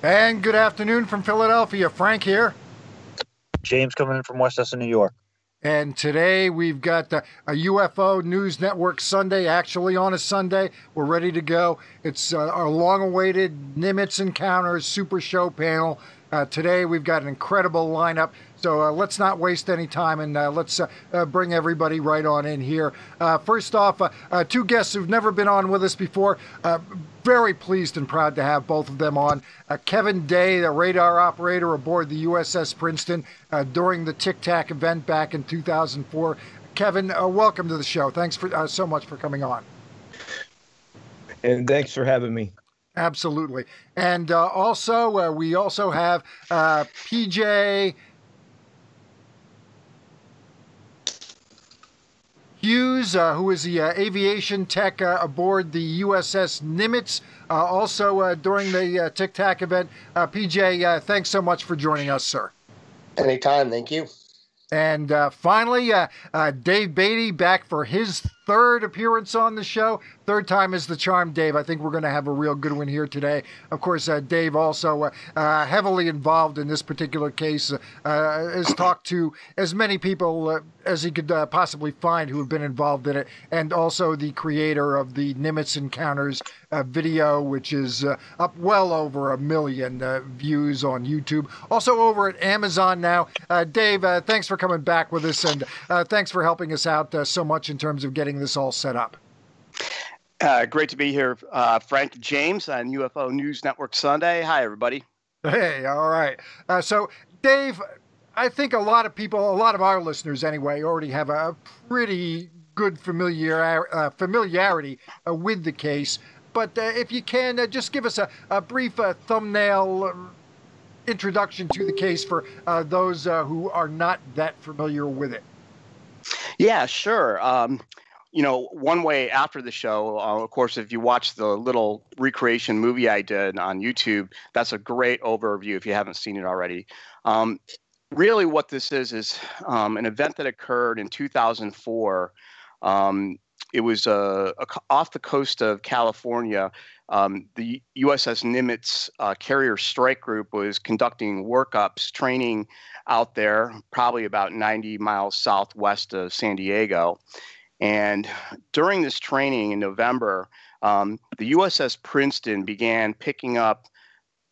And good afternoon from Philadelphia. Frank here. James coming in from Westchester, New York. And today we've got a UFO News Network Sunday, actually on a Sunday. We're ready to go. It's our long-awaited Nimitz Encounters Supershow panel. Today we've got an incredible lineup. So let's not waste any time and let's bring everybody right on in here. First off, two guests who've never been on with us before. Very pleased and proud to have both of them on. Kevin Day, the radar operator aboard the USS Princeton during the Tic Tac event back in 2004. Kevin, welcome to the show. Thanks for so much for coming on. And thanks for having me. Absolutely. And also, we also have PJ Hughes, who is the aviation tech aboard the USS Nimitz, also during the Tic Tac event. PJ, thanks so much for joining us, sir. Anytime, thank you. And finally, Dave Beaty back for his third appearance on the show. Third time is the charm, Dave. I think we're going to have a real good one here today. Of course, Dave also heavily involved in this particular case, has talked to as many people as he could possibly find who have been involved in it, and also the creator of the Nimitz Encounters video, which is up well over 1 million views on YouTube. Also over at Amazon now. Dave, thanks for coming back with us, and thanks for helping us out so much in terms of getting this all set up. Great to be here, Frank. James on UFO News Network Sunday. Hi, everybody. Hey, all right. So, Dave, I think a lot of people, a lot of our listeners anyway, already have a pretty good familiarity with the case. But if you can, just give us a brief thumbnail introduction to the case for those who are not that familiar with it. Yeah, sure. You know, one way after the show, of course, if you watch the little recreation movie I did on YouTube, that's a great overview if you haven't seen it already. Really what this is an event that occurred in 2004. It was off the coast of California. The USS Nimitz Carrier Strike Group was conducting workups, training out there, probably about 90 miles southwest of San Diego. And during this training in November, the USS Princeton began picking up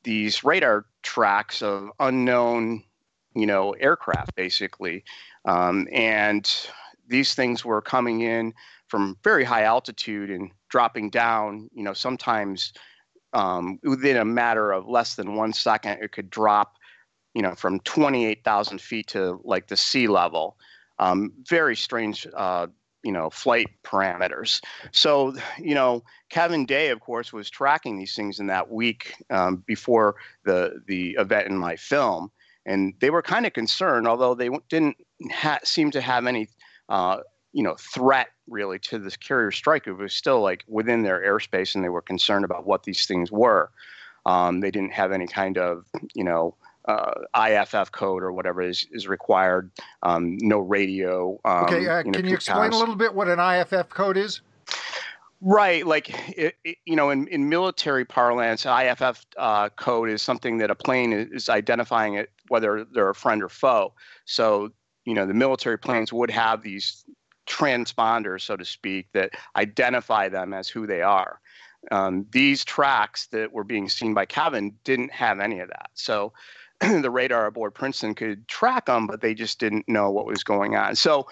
these radar tracks of unknown, aircraft, basically. And these things were coming in from very high altitude and dropping down, sometimes within a matter of less than 1 second, it could drop, from 28,000 feet to like the sea level. Very strange, flight parameters. So, Kevin Day, of course, was tracking these things in that week before the event in my film. And they were kind of concerned, although they didn't seem to have any, threat really to this carrier strike. It was still like within their airspace, and they were concerned about what these things were. They didn't have any kind of, IFF code or whatever is required. No radio. Okay, can you explain a little bit what an IFF code is? Right, like in military parlance, IFF code is something that a plane is identifying it whether they're a friend or foe. So the military planes would have these transponders, so to speak, that identify them as who they are. These tracks that were being seen by Kevin didn't have any of that. So the radar aboard Princeton could track them, but they just didn't know what was going on. So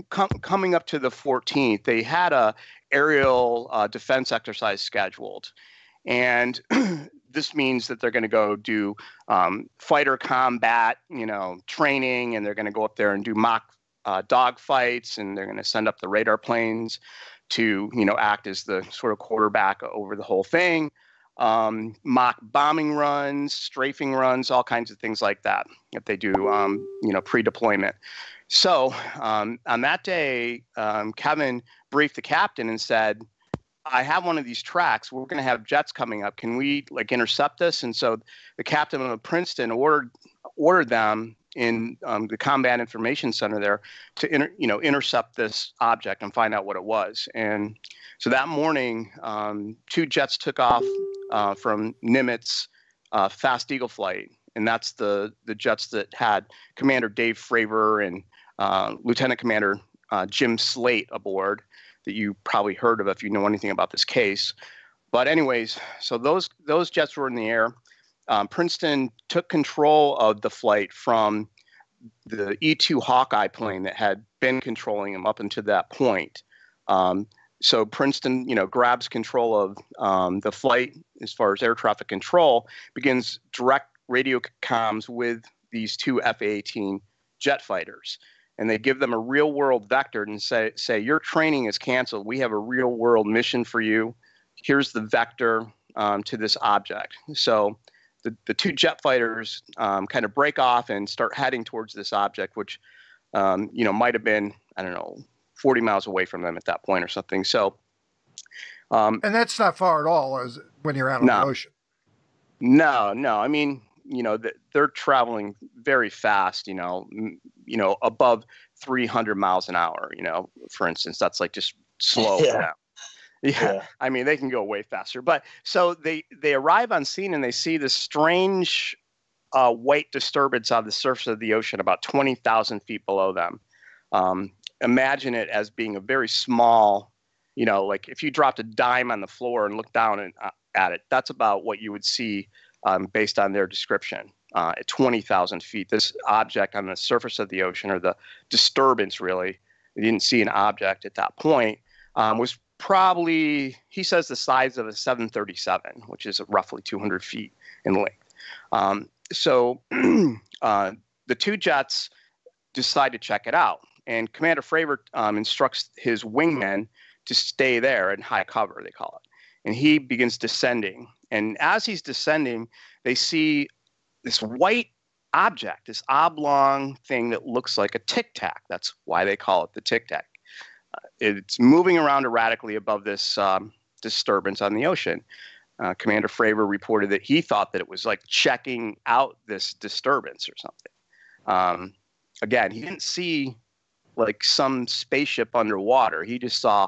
coming up to the 14th, they had a aerial defense exercise scheduled. And this means that they're going to go do fighter combat, training, and they're going to go up there and do mock dog fights, and they're going to send up the radar planes. to, act as the sort of quarterback over the whole thing. Mock bombing runs, strafing runs, all kinds of things like that they do, pre-deployment. So on that day, Kevin briefed the captain and said, I have one of these tracks. We're going to have jets coming up. Can we intercept this? And so the captain of Princeton ordered them in the Combat Information Center there to intercept this object and find out what it was. And so that morning, 2 jets took off from Nimitz, Fast Eagle flight, and that's the jets that had Commander Dave Fravor and Lieutenant Commander Jim Slate aboard, that you probably heard of if you know anything about this case. But anyways, so those jets were in the air. Princeton took control of the flight from the E-2 Hawkeye plane that had been controlling him up until that point. So Princeton, grabs control of the flight as far as air traffic control, begins direct radio comms with these 2 F-18 jet fighters. And they give them a real-world vector and say, your training is canceled. We have a real-world mission for you. Here's the vector to this object. So the 2 jet fighters kind of break off and start heading towards this object, which, might have been, 40 miles away from them at that point or something. So, and that's not far at all as when you're out on the ocean. No. I mean, they're traveling very fast, above 300 miles an hour, for instance. That's just slow for them. Yeah. I mean, they can go way faster. But so they arrive on scene and they see this strange white disturbance on the surface of the ocean about 20,000 feet below them. Imagine it as being a very small, if you dropped a dime on the floor and looked down at it, that's about what you would see based on their description. At 20,000 feet, this object on the surface of the ocean, or the disturbance really, they didn't see an object at that point, was probably, he says, the size of a 737, which is roughly 200 feet in length. So the 2 jets decide to check it out. And Commander Fravor instructs his wingmen to stay there in high cover, they call it. And he begins descending. And as he's descending, they see this white object, this oblong thing that looks like a tic-tac. That's why they call it the tic-tac. It's moving around erratically above this disturbance on the ocean. Commander Fravor reported that he thought that it was checking out this disturbance or something. Again, he didn't see some spaceship underwater. He just saw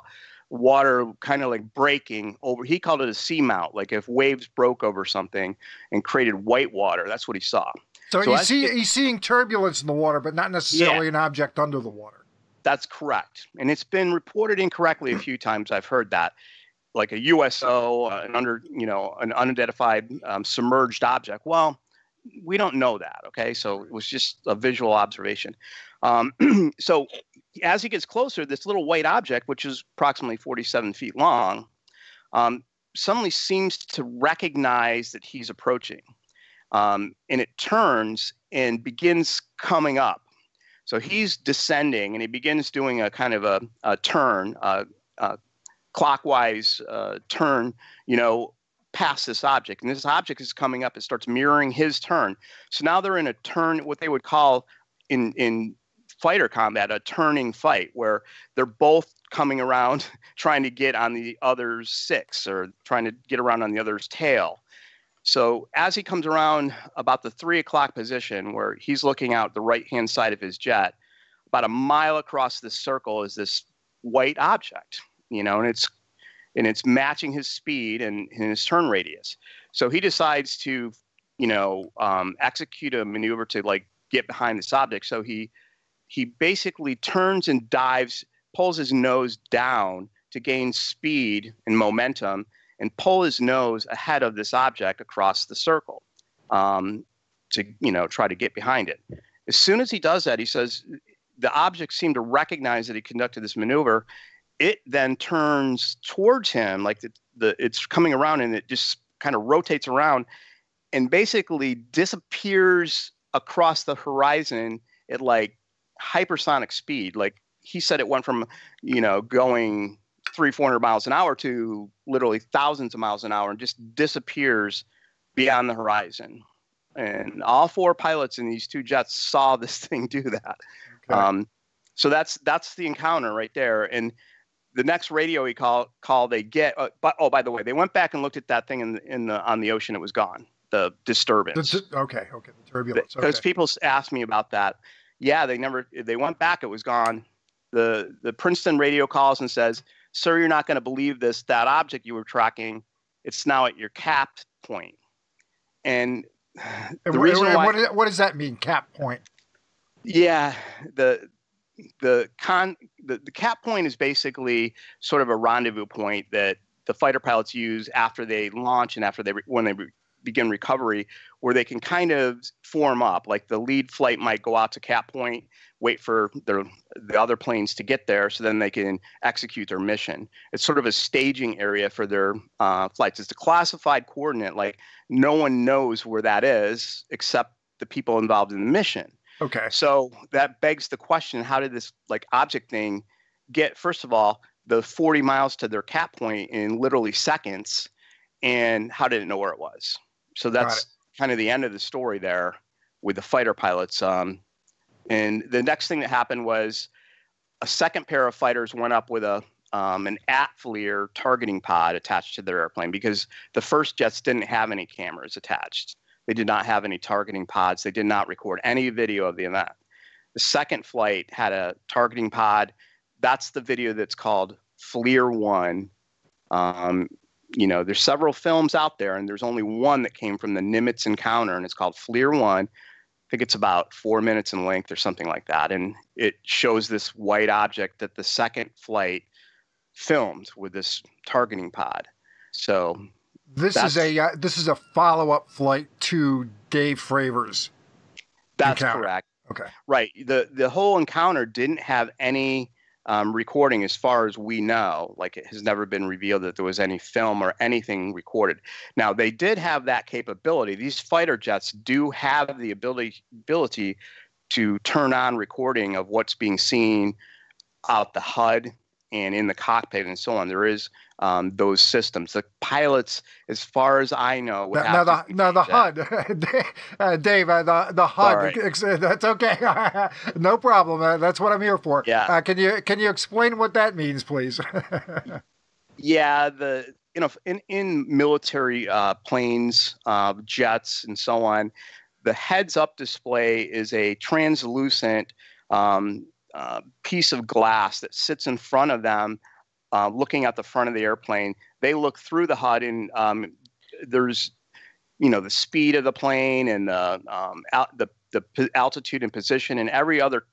water kind of breaking over. He called it a seamount, if waves broke over something and created white water. That's what he saw. So he's seeing turbulence in the water, but not necessarily an object under the water. That's correct. And it's been reported incorrectly a few times. I've heard that. Like a USO, an unidentified submerged object. Well, we don't know that, okay? So it was just a visual observation. So as he gets closer, this little white object, which is approximately 47 feet long, suddenly seems to recognize that he's approaching. And it turns and begins coming up. So he's descending, and he begins doing a kind of a turn, clockwise turn, past this object. And this object is coming up. It starts mirroring his turn. So now they're in a turn, what they would call in fighter combat, a turning fight, where they're both coming around trying to get on the other's six, or trying to get around on the other's tail. So as he comes around about the 3 o'clock position, where he's looking out the right-hand side of his jet, about a mile across this circle is this white object, and it's matching his speed and his turn radius. So he decides to, execute a maneuver to get behind this object. So he basically turns and dives, pulls his nose down to gain speed and momentum, and pull his nose ahead of this object across the circle to try to get behind it. As soon as he does that, he says the object seemed to recognize that he conducted this maneuver. It then turns towards him, it's coming around, and it just kind of rotates around and basically disappears across the horizon at hypersonic speed. He said it went from, going 400 miles an hour to literally thousands of miles an hour and just disappears beyond the horizon. And all 4 pilots in these 2 jets saw this thing do that. Okay. So that's the encounter right there. And the next radio call they get. But by the way, they went back and looked at that thing on the ocean. It was gone. The disturbance. Okay. The turbulence. Because people asked me about that. Yeah, they went back. It was gone. The Princeton radio calls and says, "Sir, you're not going to believe this. That object you were tracking, it's now at your capped point." And the reason why, what does that mean, cap point? Yeah, the cap point is basically sort of a rendezvous point that the fighter pilots use after they launch and when they begin recovery, where they can kind of form up. Like the lead flight might go out to cap point, wait for the other planes to get there, so then they can execute their mission. It's sort of a staging area for their flights. It's a classified coordinate. Like no one knows where that is except the people involved in the mission. Okay. So that begs the question: how did this object thing get, first of all, the 40 miles to their cap point in literally seconds, and how did it know where it was? So that's kind of the end of the story there with the fighter pilots. And the next thing that happened was a second pair of fighters went up with an AVIATION targeting pod attached to their airplane, because the first jets didn't have any cameras attached. They did not have any targeting pods. They did not record any video of the event. The second flight had a targeting pod. That's the video that's called FLIR 1. There's several films out there, and there's only one that came from the Nimitz encounter, and it's called FLIR 1. I think it's about 4 minutes in length or something like that. And it shows this white object that the second flight filmed with this targeting pod. So this is a follow-up flight to Dave Fravor's encounter. Correct. Okay. Right. The whole encounter didn't have any recording, as far as we know. Like, it has never been revealed that there was any film or anything recorded. Now, they did have that capability. These fighter jets do have the ability to turn on recording of what's being seen out the HUD and in the cockpit and so on. There is those systems. The pilots, as far as I know, the HUD, Dave, the HUD. Sorry. That's okay. No problem. That's what I'm here for. Yeah. Can you explain what that means, please? Yeah. In military planes, jets, and so on, the heads-up display is a translucent piece of glass that sits in front of them, looking at the front of the airplane. They look through the HUD, and there's, the speed of the plane and the altitude and position, and every other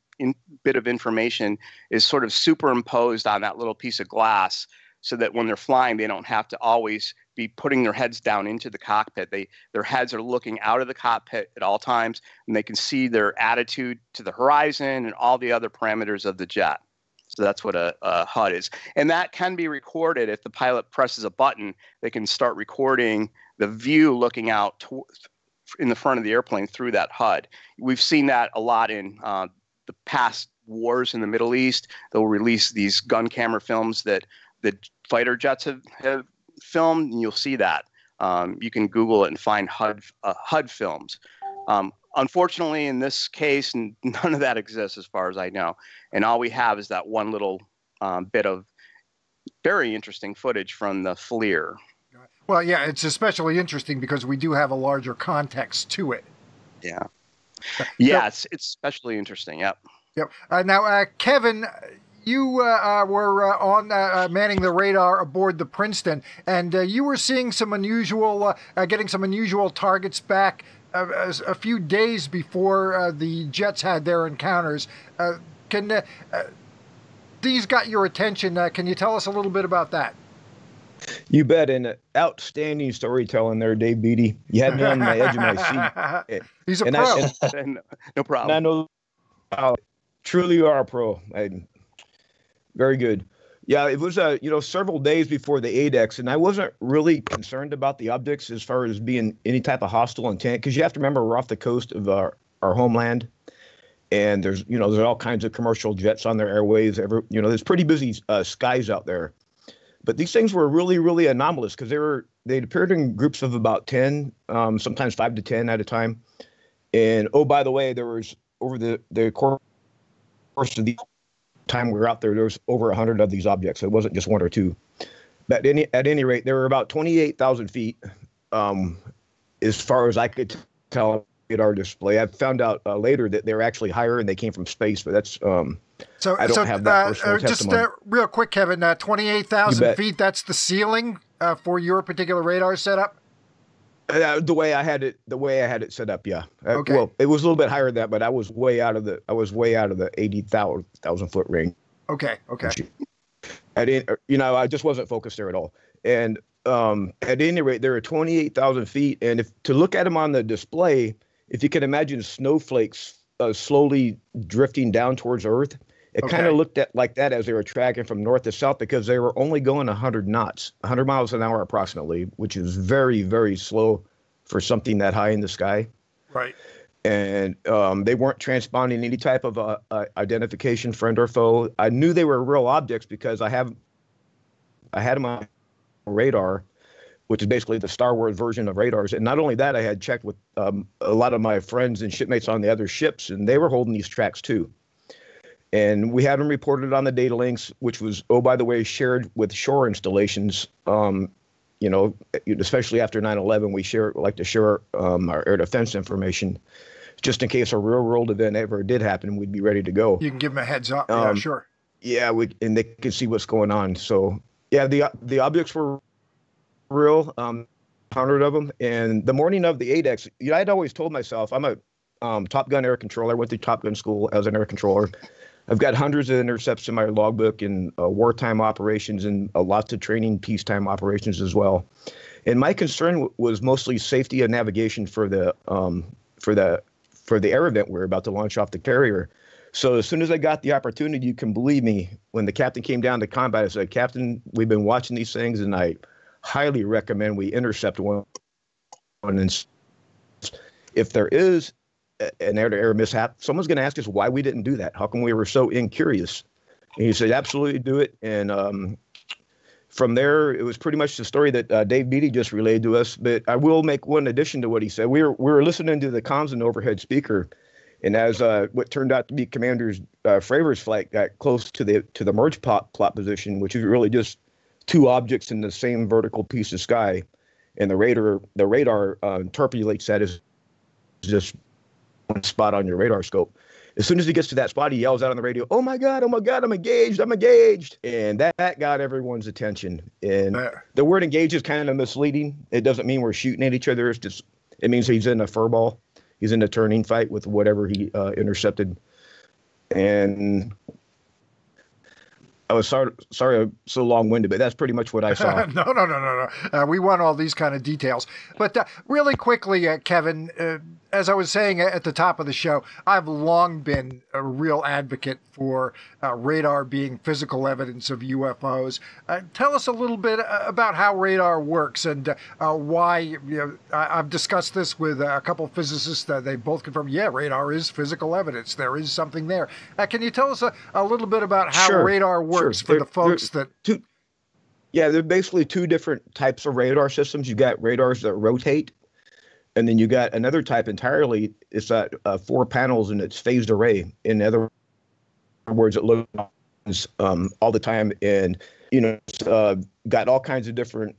bit of information is sort of superimposed on that little piece of glass, so that when they're flying, they don't have to always be putting their heads down into the cockpit. Their heads are looking out of the cockpit at all times, and they can see their attitude to the horizon and all the other parameters of the jet. So that's what a HUD is. And that can be recorded. If the pilot presses a button, they can start recording the view looking out in the front of the airplane through that HUD. We've seen that a lot in the past wars in the Middle East. They'll release these gun camera films that the fighter jets have filmed, and you'll see that. You can Google it and find HUD films. Unfortunately, in this case, none of that exists as far as I know. And all we have is that one little bit of very interesting footage from the FLIR. Well, yeah, it's especially interesting because we do have a larger context to it. Yeah. Yeah, it's especially interesting. Yep. Yep. Now, Kevin, you were on manning the radar aboard the Princeton, and you were seeing some unusual, getting some unusual targets back a few days before the jets had their encounters. These got your attention. Can you tell us a little bit about that? You bet. And outstanding storytelling there, Dave Beaty. You had me on the edge of my seat. He's a pro. No problem. And I know truly you are a pro. Very good. Yeah, it was several days before the ADEX, and I wasn't really concerned about the objects as far as being any type of hostile intent, because you have to remember we're off the coast of our homeland, and there's all kinds of commercial jets on their airwaves. There's pretty busy skies out there. But these things were really, really anomalous because they'd appeared in groups of about 10, sometimes 5 to 10 at a time. And oh, by the way, there was over the course of the time we were out there, there was over 100 of these objects. So it wasn't just one or two. But at any rate, there were about 28,000 feet, as far as I could tell at our display. I found out later that they were actually higher and they came from space, but that's I don't have that personal testimony. Just real quick, Kevin, 28,000 feet, that's the ceiling for your particular radar setup? The way I had it set up, yeah. Okay. Well, it was a little bit higher than that, but I was way out of the 80,000 foot range. Okay. I just wasn't focused there at all. And at any rate, there are 28,000 feet, and if to look at them on the display, if you can imagine snowflakes slowly drifting down towards Earth, it kind of looked like that as they were tracking from north to south because they were only going 100 knots, 100 miles an hour approximately, which is very, very slow for something that high in the sky. Right. And they weren't transponding any type of identification, friend or foe. I knew they were real objects because I had them on radar, which is basically the Star Wars version of radars. And not only that, I had checked with a lot of my friends and shipmates on the other ships, and they were holding these tracks too. And we had them reported on the data links, which was, oh, by the way, shared with shore installations. Especially after 9/11, we like to share our air defense information just in case a real world event ever did happen. We'd be ready to go. You can give them a heads up. Yeah, sure. Yeah, and they could see what's going on. So yeah, the objects were real, 100 of them. And the morning of the ADEX, I'd always told myself I'm a Top Gun air controller. I went through Top Gun school as an air controller. I've got hundreds of intercepts in my logbook and wartime operations and lots of training peacetime operations as well. And my concern was mostly safety and navigation for the air event we were about to launch off the carrier. So as soon as I got the opportunity, you can believe me, when the captain came down to combat, I said, "Captain, we've been watching these things, and I highly recommend we intercept one. And if there is an air-to-air mishap, someone's going to ask us why we didn't do that. How come we were so incurious?" And he said, "Absolutely do it." And from there, it was pretty much the story that Dave Beaty just relayed to us. But I will make one addition to what he said. We were listening to the comms and overhead speaker, and as what turned out to be Commander Fravors' flight got close to the merge plot position, which is really just two objects in the same vertical piece of sky, and the radar interpolates that as just one spot on your radar scope. As soon as he gets to that spot, he yells out on the radio, "Oh my God, I'm engaged. And that got everyone's attention. And the word engaged is kind of misleading. It doesn't mean we're shooting at each other. It means he's in a furball. He's in a turning fight with whatever he intercepted. And I was sorry I'm so long-winded, but that's pretty much what I saw. No. We want all these kind of details. But really quickly, Kevin, as I was saying at the top of the show, I've long been a real advocate for radar being physical evidence of UFOs. Tell us a little bit about how radar works and why. I've discussed this with a couple of physicists. They both confirm, radar is physical evidence. There is something there. Can you tell us a little bit about how radar works for the folks that... Yeah, there are basically two different types of radar systems. You got radars that rotate, and then you got another type entirely. It's got 4 panels and it's phased array. In other words, it looks all the time, and it's got all kinds of different.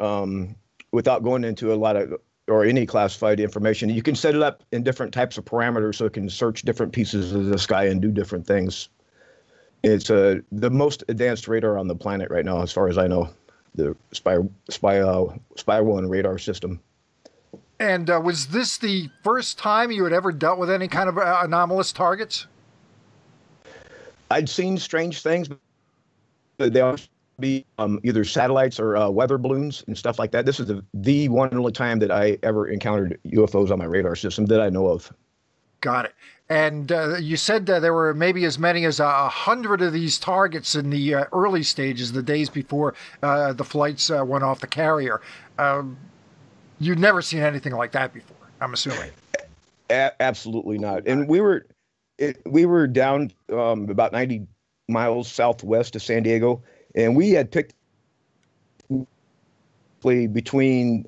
Without going into a lot of or any classified information, you can set it up in different types of parameters so it can search different pieces of the sky and do different things. It's the most advanced radar on the planet right now, as far as I know, the Spy 1 radar system. And was this the first time you had ever dealt with any kind of anomalous targets? I'd seen strange things, but they always be either satellites or weather balloons and stuff like that. This is the one and only time that I ever encountered UFOs on my radar system that I know of. Got it. And you said there were maybe as many as 100 of these targets in the early stages, the days before the flights went off the carrier. You'd never seen anything like that before, I'm assuming. Absolutely not. And we were down about 90 miles southwest of San Diego, and we had picked between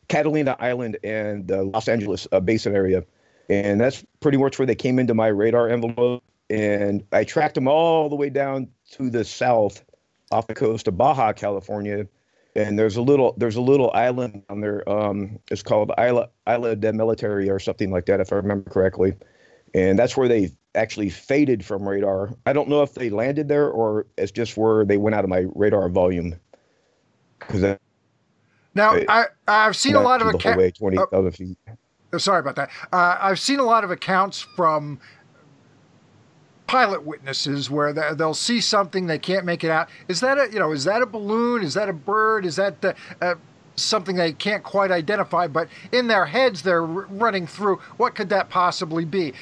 Catalina Island and the Los Angeles basin area. And that's pretty much where they came into my radar envelope. And I tracked them all the way down to the south off the coast of Baja, California. And there's a little island on there. It's called Isla de Military or something like that, if I remember correctly. And that's where they actually faded from radar. I don't know if they landed there or it's just where they went out of my radar volume. Now, I've seen a lot of accounts. 20,000 feet. Sorry about that. I've seen a lot of accounts from pilot witnesses where they'll see something, they can't make it out. Is that a balloon? Is that a bird? Is that something they can't quite identify? But in their heads, they're running through. What could that possibly be?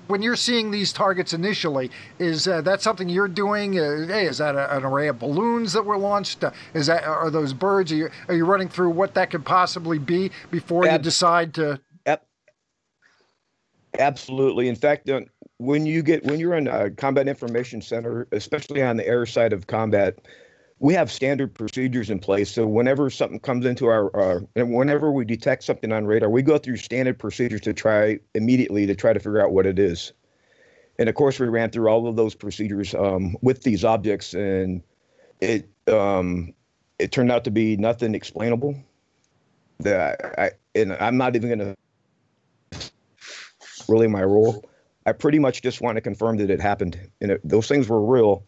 When you're seeing these targets initially, is that something you're doing? Hey, is that an array of balloons that were launched? Are those birds? Are you running through what that could possibly be before you decide to? Absolutely. In fact, when you're in a combat information center, especially on the air side of combat, we have standard procedures in place. So whenever something comes into and whenever we detect something on radar, we go through standard procedures to try to figure out what it is. And of course, we ran through all of those procedures with these objects, and it turned out to be nothing explainable. I'm not even going to really my role. I pretty much just want to confirm that it happened, and those things were real.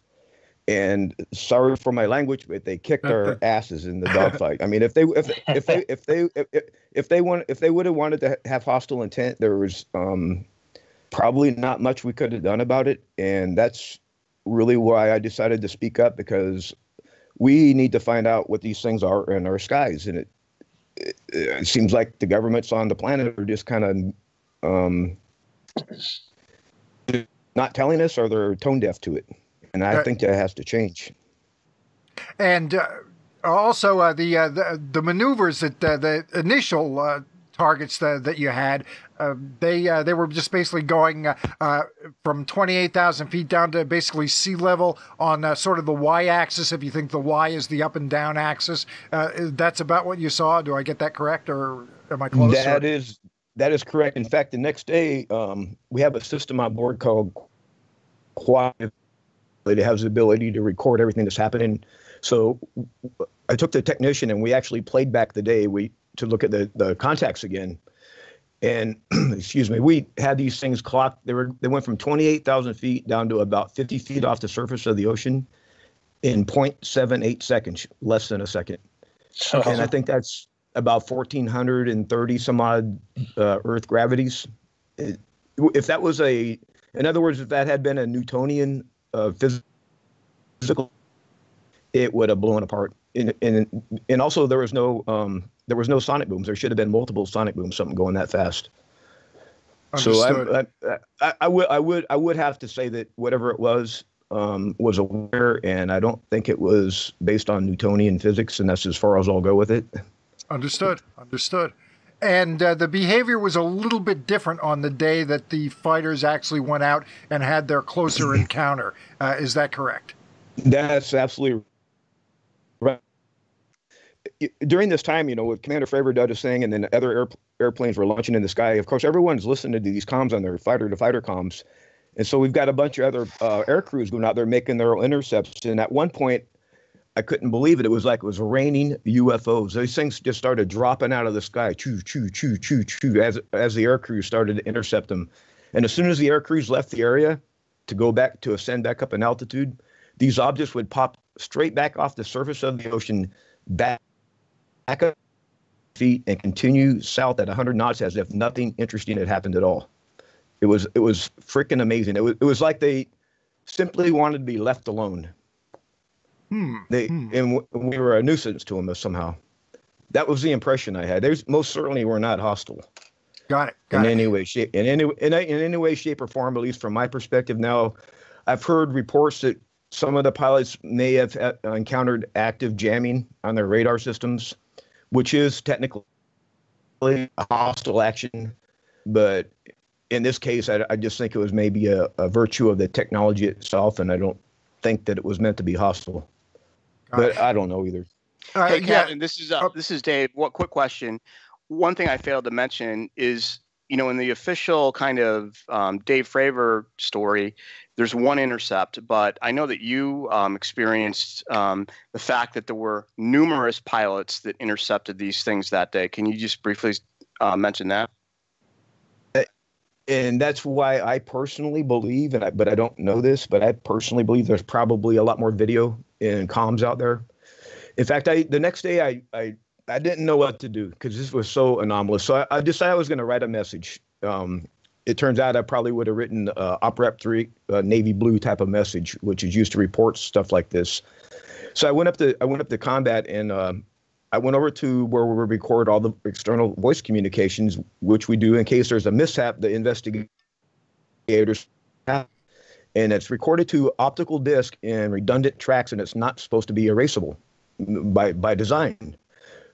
And sorry for my language, but they kicked our asses in the dogfight. I mean, if they would have wanted to have hostile intent, there was probably not much we could have done about it. And that's really why I decided to speak up, because we need to find out what these things are in our skies. And it seems like the governments on the planet are just kind of not telling us, or they're tone deaf to it. And I think that has to change. And also the maneuvers that the initial targets that you had, they were just basically going from 28,000 feet down to basically sea level on sort of the y-axis. If you think the y is the up and down axis, that's about what you saw. Do I get that correct, or am I close? That is correct. In fact, the next day we have a system on board called Quad. It has the ability to record everything that's happening. So I took the technician and we actually played back the day to look at the contacts again. And excuse me, we had these things clocked. They went from 28,000 feet down to about 50 feet off the surface of the ocean in 0.78 seconds, less than a second. And I think that's about 1,430 some odd Earth gravities. If that was in other words, if that had been a Newtonian physical, it would have blown apart. And also there was no sonic booms. There should have been multiple sonic booms, something going that fast. Understood. So I would have to say that whatever it was aware, and I don't think it was based on Newtonian physics, and that's as far as I'll go with it. Understood. And the behavior was a little bit different on the day that the fighters actually went out and had their closer encounter. Is that correct? That's absolutely right. During this time, with Commander Fravor did his thing, and then other airplanes were launching in the sky, of course, everyone's listening to these comms on their fighter-to-fighter comms. And so we've got a bunch of other air crews going out there making their intercepts. And at one point, I couldn't believe it. It was like it was raining UFOs. These things just started dropping out of the sky, choo, choo, choo, choo, choo, as the air crews started to intercept them. And as soon as the air crews left the area to ascend back up in altitude, these objects would pop straight back off the surface of the ocean, back up feet, and continue south at 100 knots as if nothing interesting had happened at all. It was freaking amazing. It was like they simply wanted to be left alone. And we were a nuisance to them somehow. That was the impression I had. They most certainly were not hostile. Got it. In any way, shape, or form, at least from my perspective. Now, I've heard reports that some of the pilots may have encountered active jamming on their radar systems, which is technically a hostile action. But in this case, I just think it was maybe a virtue of the technology itself, and I don't think that it was meant to be hostile. But I don't know either. Hey, Yeah. Kevin, this is Dave. What quick question? One thing I failed to mention is, in the official kind of Dave Fravor story, there's one intercept, but I know that you experienced the fact that there were numerous pilots that intercepted these things that day. Can you just briefly mention that? And that's why I personally believe, but I don't know this, but I personally believe there's probably a lot more video and comms out there. In fact, the next day I didn't know what to do because this was so anomalous. So I decided I was going to write a message. It turns out I probably would have written OPREP 3 navy blue type of message, which is used to report stuff like this. So I went up to combat, and I went over to where we record all the external voice communications, which we do in case there's a mishap. The investigators have, and it's recorded to optical disc in redundant tracks, and it's not supposed to be erasable by design.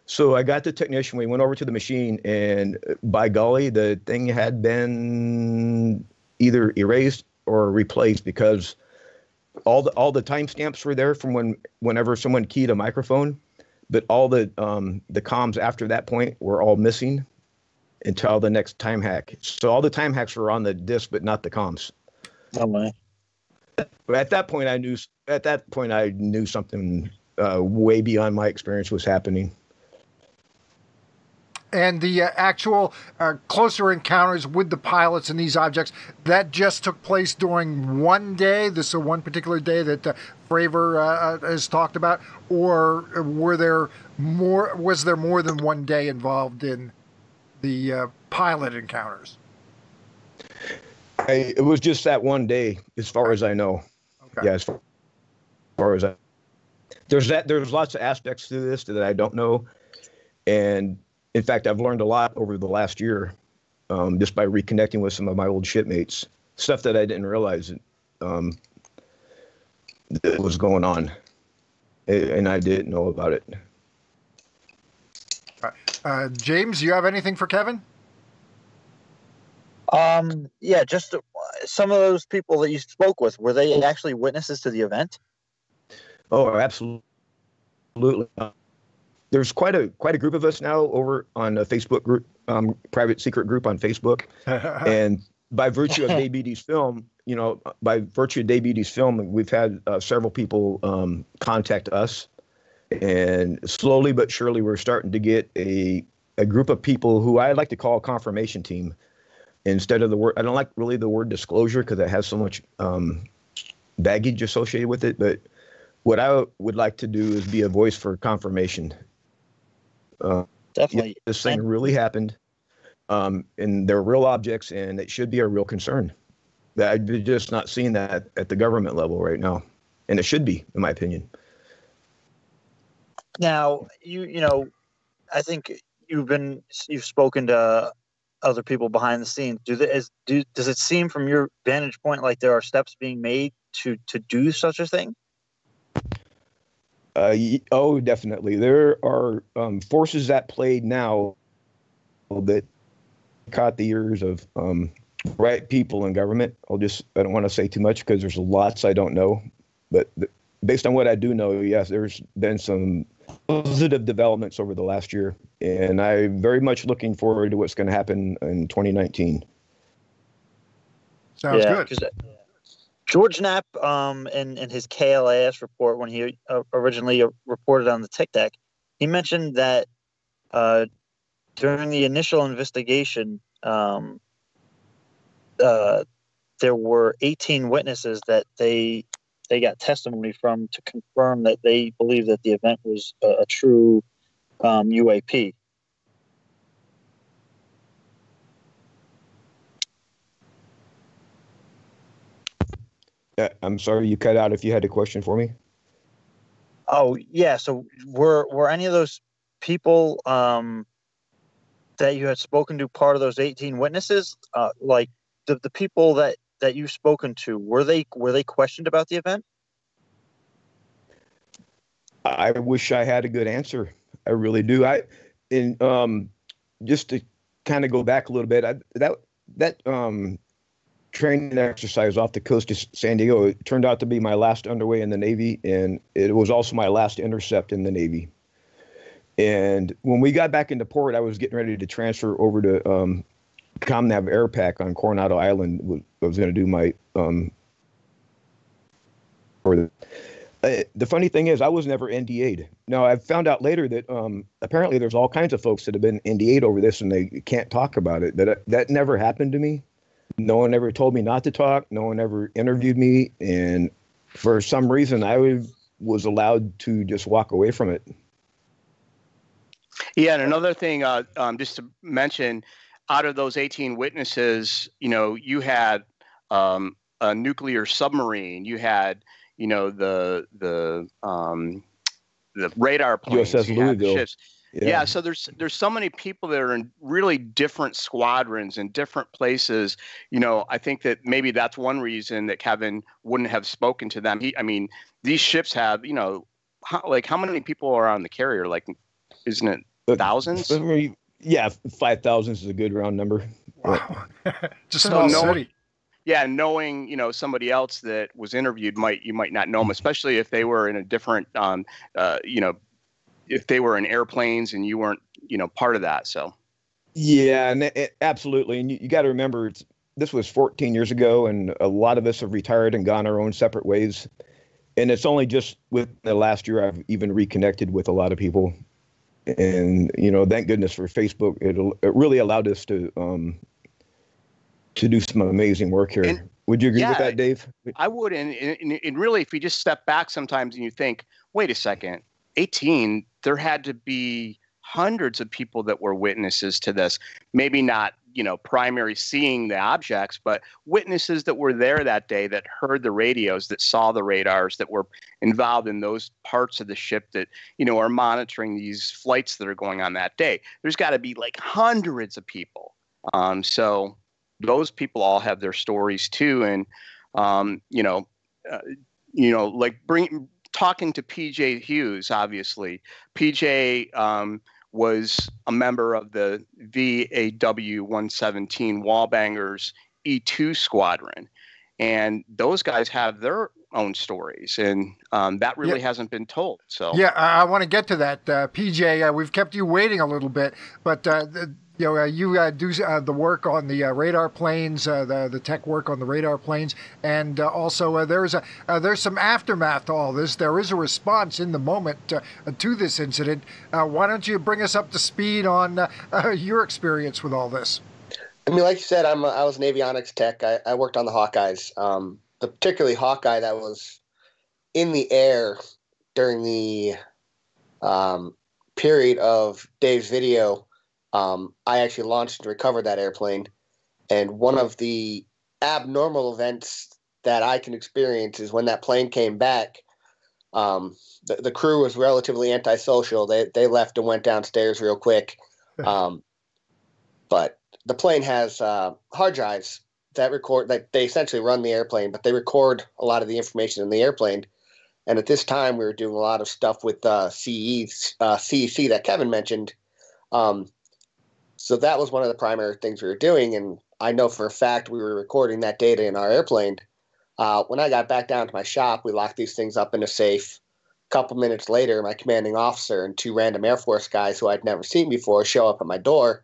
So I got the technician. We went over to the machine, and by golly, the thing had been either erased or replaced because all the timestamps were there from whenever someone keyed a microphone, but all the comms after that point were all missing until the next time hack. So all the time hacks were on the disk, but not the comms. Oh my! At that point, I knew something way beyond my experience was happening. And the actual closer encounters with the pilots and these objects, that just took place during one day, this one particular day that Fravor has talked about, or was there more than one day involved in the pilot encounters? It was just that one day, as far as I know. Okay. Yeah, as far as there's lots of aspects to this that I don't know, and in fact, I've learned a lot over the last year just by reconnecting with some of my old shipmates, stuff that I didn't realize that was going on, and I didn't know about it. James, you have anything for Kevin? Yeah, just some of those people that you spoke with, were they actually witnesses to the event? Oh, absolutely. There's quite a group of us now over on a Facebook group, private secret group on Facebook, and by virtue of Dave Beaty's film, we've had several people website us, and slowly but surely we're starting to get a group of people who I like to call a confirmation team. Instead of the word, I don't like really the word disclosure because it has so much baggage associated with it. But what I would like to do is be a voice for confirmation. Definitely, this thing really happened, and they're real objects, and it should be a real concern. I'm just not seeing that at the government level right now, and it should be, in my opinion. Now, I think you've spoken to other people behind the scenes. Does it seem from your vantage point like there are steps being made to do such a thing? Oh, definitely. There are forces at play now that caught the ears of right people in government. I don't want to say too much because there's lots I don't know. But based on what I do know, yes, there's been some positive developments over the last year. And I'm very much looking forward to what's going to happen in 2019. Sounds good. George Knapp, in his KLAS report, when he originally reported on the Tic Tac, he mentioned that during the initial investigation, there were 18 witnesses that they got testimony from to confirm that they believe that the event was a true UAP. I'm sorry, you cut out if you had a question for me. Oh, yeah. So were any of those people that you had spoken to part of those 18 witnesses? Like the people that you've spoken to, were they questioned about the event? I wish I had a good answer. I really do. Just to kind of go back a little bit, that training exercise off the coast of San Diego, it turned out to be my last underway in the Navy, and it was also my last intercept in the Navy. And when we got back into port, I was getting ready to transfer over to ComNav Airpack on Coronado Island. I was going to do my the funny thing is, I was never NDA'd. Now, I found out later that apparently there's all kinds of folks that have been NDA'd over this and they can't talk about it. That never happened to me. No one ever told me not to talk. No one ever interviewed me. And for some reason, I was allowed to just walk away from it. Yeah, and another thing, just to mention, out of those 18 witnesses, you had a nuclear submarine. You had, the radar planes. USS You had Louisville. ships. Yeah, so there's so many people that are in really different squadrons in different places. I think that maybe that's one reason that Kevin wouldn't have spoken to them. These ships have, how many people are on the carrier? Like, isn't it thousands? Yeah, 5,000 is a good round number. Wow. Just small city. Yeah, knowing somebody else that was interviewed you might not know them, especially if they were in a different if they were in airplanes and you weren't part of that. So yeah, and absolutely, and you got to remember this was 14 years ago, and a lot of us have retired and gone our own separate ways. And it's only just with the last year I've even reconnected with a lot of people. And thank goodness for Facebook. It really allowed us to do some amazing work here. And, would you agree with that, Dave? I would. And really, if you just step back sometimes and you think, wait a second, 18, there had to be hundreds of people that were witnesses to this. Maybe not, primary seeing the objects, but witnesses that were there that day, that heard the radios, that saw the radars, that were involved in those parts of the ship that, are monitoring these flights that are going on that day. There's got to be like hundreds of people. So those people all have their stories too. And, talking to PJ Hughes, obviously, PJ, was a member of the VAW 117 Wallbangers E2 squadron. And those guys have their own stories, and that really hasn't been told. So yeah, I want to get to that. PJ, we've kept you waiting a little bit, but you do the work on the radar planes, the tech work on the radar planes, and also there's some aftermath to all this. There is a response in the moment to this incident. Why don't you bring us up to speed on your experience with all this? Like you said, I was an avionics tech. I worked on the Hawkeyes, the particularly Hawkeye that was in the air during the period of Dave's video. I actually launched and recovered that airplane. And one of the abnormal events that I can experience is when that plane came back, the crew was relatively antisocial. They left and went downstairs real quick. But the plane has hard drives that record, that they essentially run the airplane, but they record a lot of the information in the airplane. And at this time, we were doing a lot of stuff with CEC that Kevin mentioned. So that was one of the primary things we were doing. And I know for a fact we were recording that data in our airplane. When I got back down to my shop, we locked these things up in a safe. A couple minutes later, my commanding officer and two random Air Force guys who I'd never seen before show up at my door,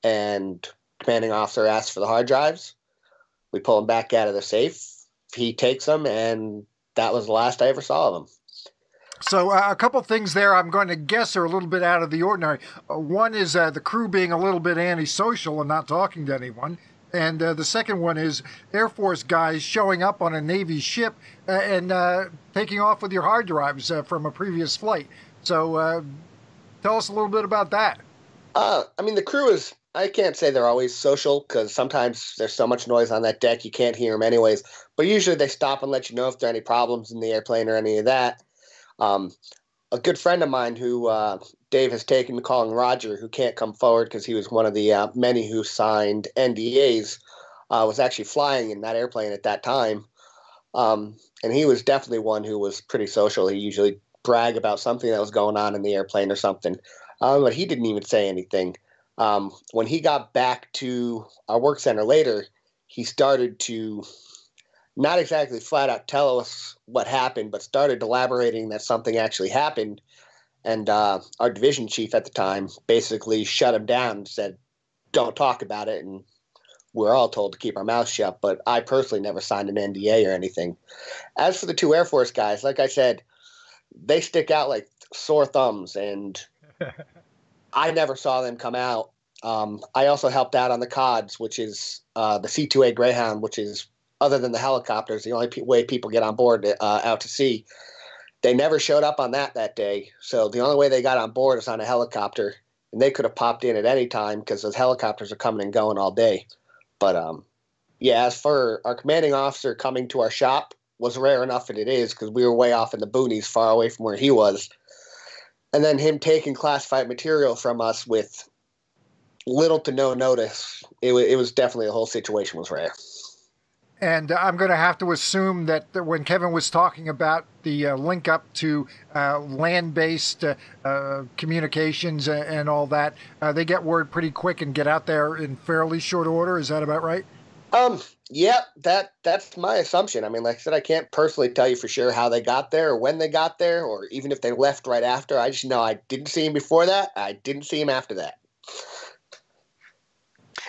and commanding officer asks for the hard drives. We pull them back out of the safe. He takes them, and that was the last I ever saw of them. So a couple things there I'm going to guess are a little bit out of the ordinary. One is the crew being a little bit antisocial and not talking to anyone. And the second one is Air Force guys showing up on a Navy ship and taking off with your hard drives from a previous flight. So tell us a little bit about that. The crew is, I can't say they're always social, because sometimes there's so much noise on that deck you can't hear them anyways. But usually they stop and let you know if there are any problems in the airplane or any of that. A good friend of mine who Dave has taken to calling Roger, who can't come forward because he was one of the many who signed NDAs, was actually flying in that airplane at that time. And he was definitely one who was pretty social. He usually brag about something that was going on in the airplane or something. But he didn't even say anything. When he got back to our work center later, he started to not exactly flat out tell us what happened, but started elaborating that something actually happened. And our division chief at the time basically shut him down and said, don't talk about it. And we're all told to keep our mouths shut. But I personally never signed an NDA or anything. As for the 2 Air Force guys, like I said, they stick out like sore thumbs. And I never saw them come out. I also helped out on the CODs, which is the C-2A Greyhound, which is, other than the helicopters, the only way people get on board out to sea. They never showed up on that day. So the only way they got on board is on a helicopter. And they could have popped in at any time because those helicopters are coming and going all day. But, yeah, as for our commanding officer coming to our shop was rare enough, and it is, because we were way off in the boonies, far away from where he was. And then him taking classified material from us with little to no notice, it was definitely, the whole situation was rare. And I'm going to have to assume that when Kevin was talking about the link up to land-based communications and all that, they get word pretty quick and get out there in fairly short order. Is that about right? Yeah, that's my assumption. I mean, like I said, I can't personally tell you for sure how they got there or when they got there, or even if they left right after. I just know I didn't see him before that. I didn't see him after that.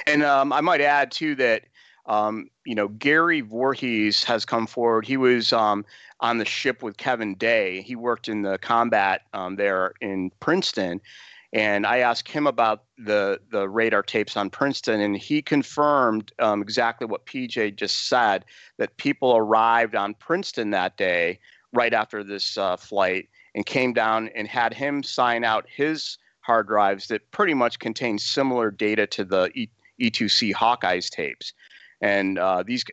And I might add too that Gary Voorhees has come forward. He was on the ship with Kevin Day. He worked in the combat there in Princeton. And I asked him about the radar tapes on Princeton, and he confirmed exactly what PJ just said, that people arrived on Princeton that day right after this flight and came down and had him sign out his hard drives that pretty much contained similar data to the E2C Hawkeye's tapes. And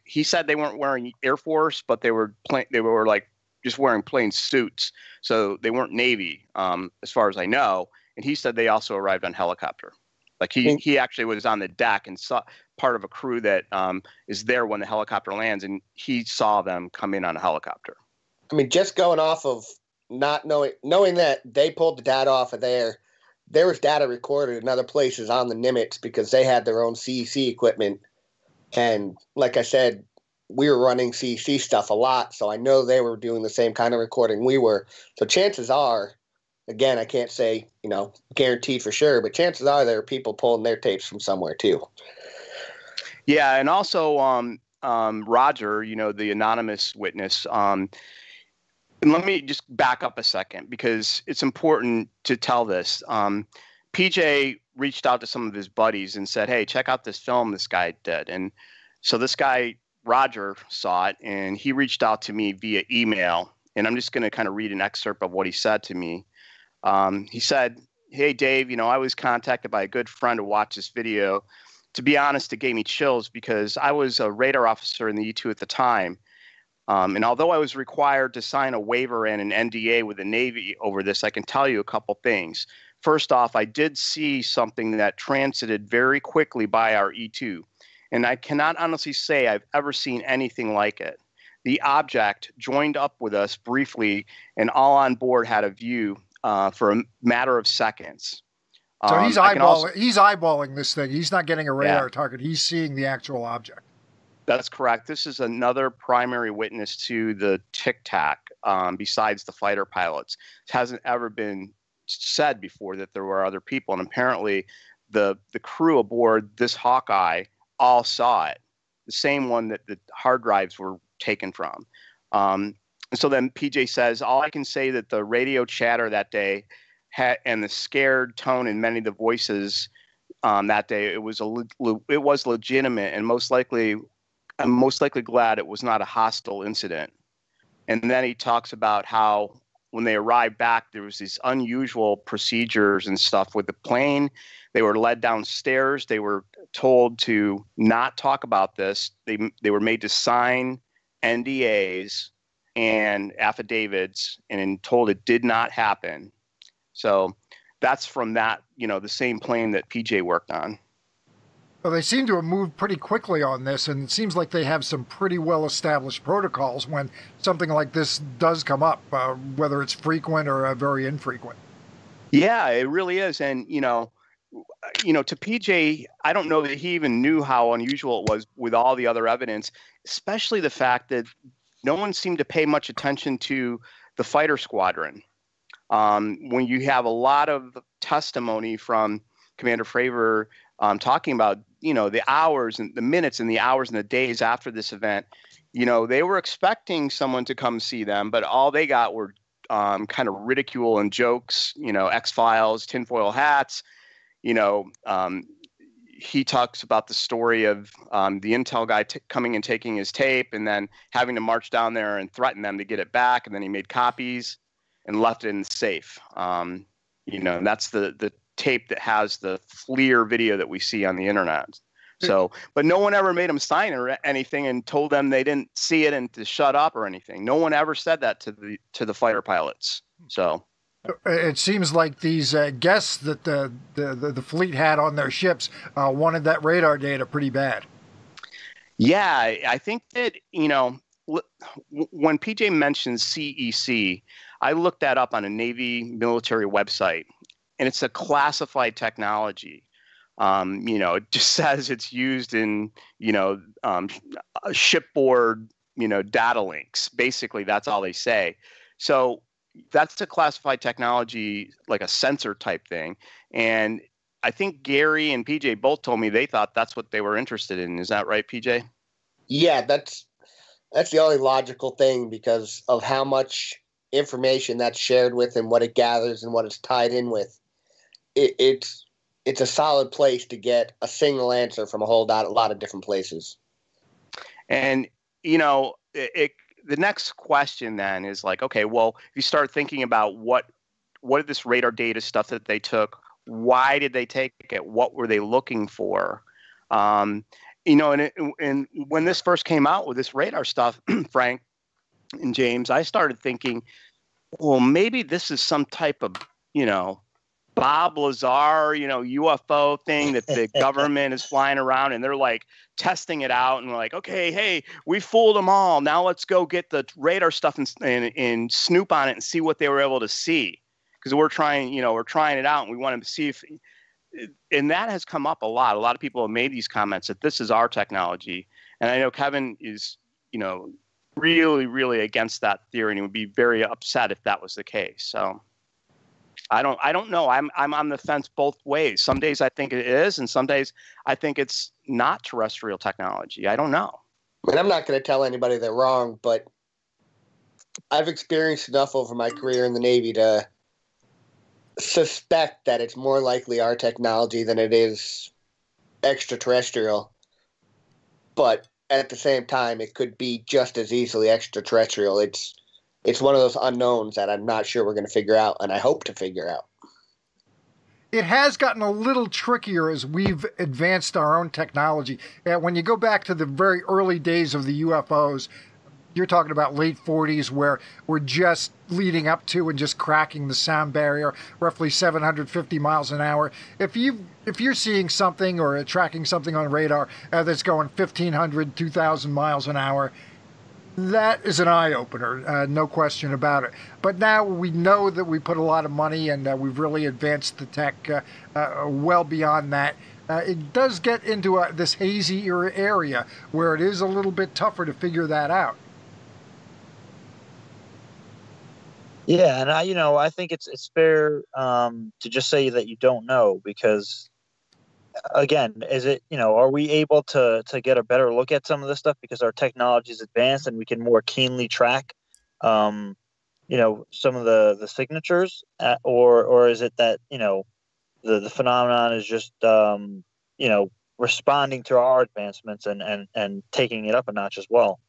he said they weren't wearing Air Force, but they were like just wearing plain suits. So they weren't Navy, as far as I know. And he said they also arrived on helicopter. Like he actually was on the deck and saw part of a crew that is there when the helicopter lands, and he saw them come in on a helicopter. I mean, just going off of not knowing that they pulled the data off of there was data recorded in other places on the Nimitz because they had their own CEC equipment. And like I said, we were running CEC stuff a lot, so I know they were doing the same kind of recording we were. So chances are, again, I can't say, guaranteed for sure, but chances are there are people pulling their tapes from somewhere too. Yeah, and also Roger, the anonymous witness. And let me just back up a second because it's important to tell this. PJ reached out to some of his buddies and said, hey, check out this film this guy did. And so this guy, Roger, saw it, and he reached out to me via email. And I'm just going to kind of read an excerpt of what he said to me. He said, hey, Dave, I was contacted by a good friend to watch this video. To be honest, it gave me chills because I was a radar officer in the E2 at the time. And although I was required to sign a waiver and an NDA with the Navy over this, I can tell you a couple things. First off, I did see something that transited very quickly by our E2. And I cannot honestly say I've ever seen anything like it. The object joined up with us briefly, and all on board had a view for a matter of seconds. So he's eyeballing this thing. He's not getting a radar target. He's seeing the actual object. That's correct. This is another primary witness to the tic-tac besides the fighter pilots. It hasn't ever been said before that there were other people. And apparently the crew aboard this Hawkeye all saw it, the same one that the hard drives were taken from. And so then PJ says, all I can say that the radio chatter that day and the scared tone in many of the voices that day, it was legitimate, and I'm most likely glad it was not a hostile incident. And then he talks about how when they arrived back, there was these unusual procedures and stuff with the plane. They were led downstairs. They were told to not talk about this. They were made to sign NDAs and affidavits and told it did not happen. So that's from that, the same plane that PJ worked on. Well, they seem to have moved pretty quickly on this, and it seems like they have some pretty well-established protocols when something like this does come up, whether it's frequent or very infrequent. Yeah, it really is. And, to PJ, I don't know that he even knew how unusual it was with all the other evidence, especially the fact that no one seemed to pay much attention to the fighter squadron. when you have a lot of testimony from Commander Fravor talking about, the hours and the minutes and the hours and the days after this event, they were expecting someone to come see them, but all they got were kind of ridicule and jokes, X-Files, tinfoil hats. He talks about the story of the Intel guy coming and taking his tape and then having to march down there and threaten them to get it back. And then he made copies and left it in the safe. And that's the tape that has the FLIR video that we see on the internet. So, but no one ever made him sign or anything and told them they didn't see it and to shut up or anything. No one ever said that to the fighter pilots. So it seems like these guests that the fleet had on their ships wanted that radar data pretty bad. Yeah, I think that, when PJ mentions CEC, I looked that up on a Navy military website, and it's a classified technology. It just says it's used in, shipboard, data links. Basically, that's all they say. So that's a classified technology, like a sensor type thing. And I think Gary and PJ both told me they thought that's what they were interested in. Is that right, PJ? Yeah, that's the only logical thing because of how much information that's shared with and what it gathers and what it's tied in with. It's a solid place to get a single answer from a lot of different places. And, the next question then is like, okay, well, if you start thinking about what did this radar data stuff that they took, why did they take it? What were they looking for? And when this first came out with this radar stuff, Frank and James, I started thinking, well, maybe this is some type of, Bob Lazar, UFO thing that the government is flying around and they're like testing it out and like, okay, hey, we fooled them all. Now let's go get the radar stuff and snoop on it and see what they were able to see. Because we're trying it out and we want to see if, and that has come up a lot. A lot of people have made these comments that this is our technology. And I know Kevin is, really, really against that theory and he would be very upset if that was the case. So I don't know. I'm on the fence both ways. Some days I think it is, and some days I think it's not terrestrial technology. I don't know. And I'm not going to tell anybody they're wrong, but I've experienced enough over my career in the Navy to suspect that it's more likely our technology than it is extraterrestrial. But at the same time, it could be just as easily extraterrestrial. It's one of those unknowns that I'm not sure we're going to figure out, and I hope to figure out. It has gotten a little trickier as we've advanced our own technology. When you go back to the very early days of the UFOs, you're talking about late 40s where we're just leading up to and just cracking the sound barrier, roughly 750 miles an hour. If you're seeing something or tracking something on radar that's going 1,500, 2,000 miles an hour, that is an eye-opener, no question about it. But now we know that we put a lot of money and we've really advanced the tech well beyond that. It does get into this hazy area where it is a little bit tougher to figure that out. Yeah, and I think it's fair to just say that you don't know because, again, is it are we able to get a better look at some of this stuff because our technology is advanced and we can more keenly track some of the signatures, or is it that the phenomenon is just responding to our advancements and taking it up a notch as well.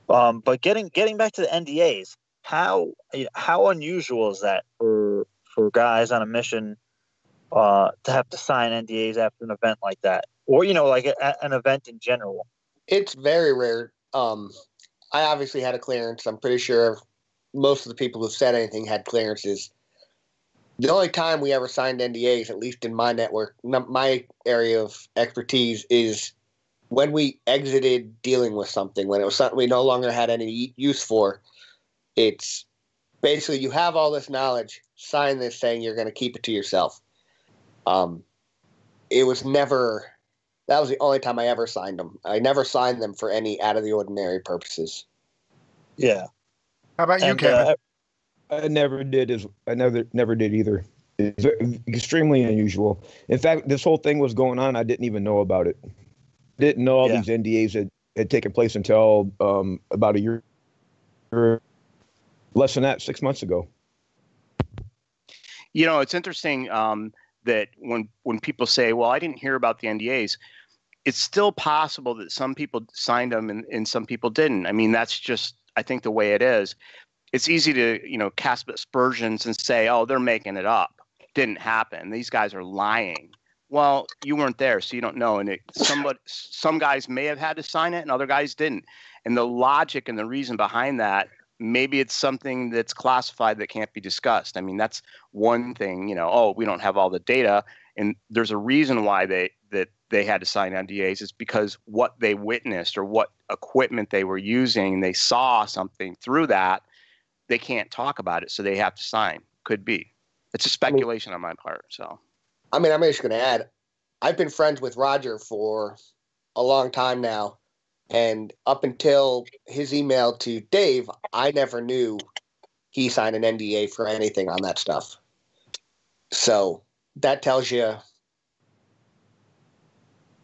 But getting back to the NDAs, how unusual is that for guys on a mission to have to sign NDAs after an event like that, or like an event in general? It's very rare. I obviously had a clearance. I'm pretty sure most of the people who said anything had clearances. The only time we ever signed NDAs, at least in my network, my area of expertise, is when we exited dealing with something, when it was something we no longer had any use for. It's basically you have all this knowledge, sign this saying you're going to keep it to yourself. It was never, that was the only time I ever signed them. I never signed them for any out of the ordinary purposes. Yeah. How about you, Kevin? I never did. I never did either. It's extremely unusual. In fact, this whole thing was going on. I didn't even know about it. Didn't know all these NDAs had taken place until about a year, less than that, 6 months ago. You know, it's interesting that when people say, well, I didn't hear about the NDAs, it's still possible that some people signed them and some people didn't. I mean, that's just, I think, the way it is. It's easy to, you know, cast aspersions and say, oh, they're making it up. Didn't happen. These guys are lying. Well, you weren't there, so you don't know. And some guys may have had to sign it and other guys didn't. And the logic and the reason behind that, maybe it's something that's classified that can't be discussed. I mean, that's one thing, you know, oh, we don't have all the data. And there's a reason why they had to sign NDAs. It's because what they witnessed or what equipment they were using, they saw something through that, they can't talk about it, so they have to sign. Could be. It's a speculation on my part. So, I mean, I'm just going to add, I've been friends with Roger for a long time now. And up until his email to Dave, I never knew he signed an NDA for anything on that stuff. So that tells you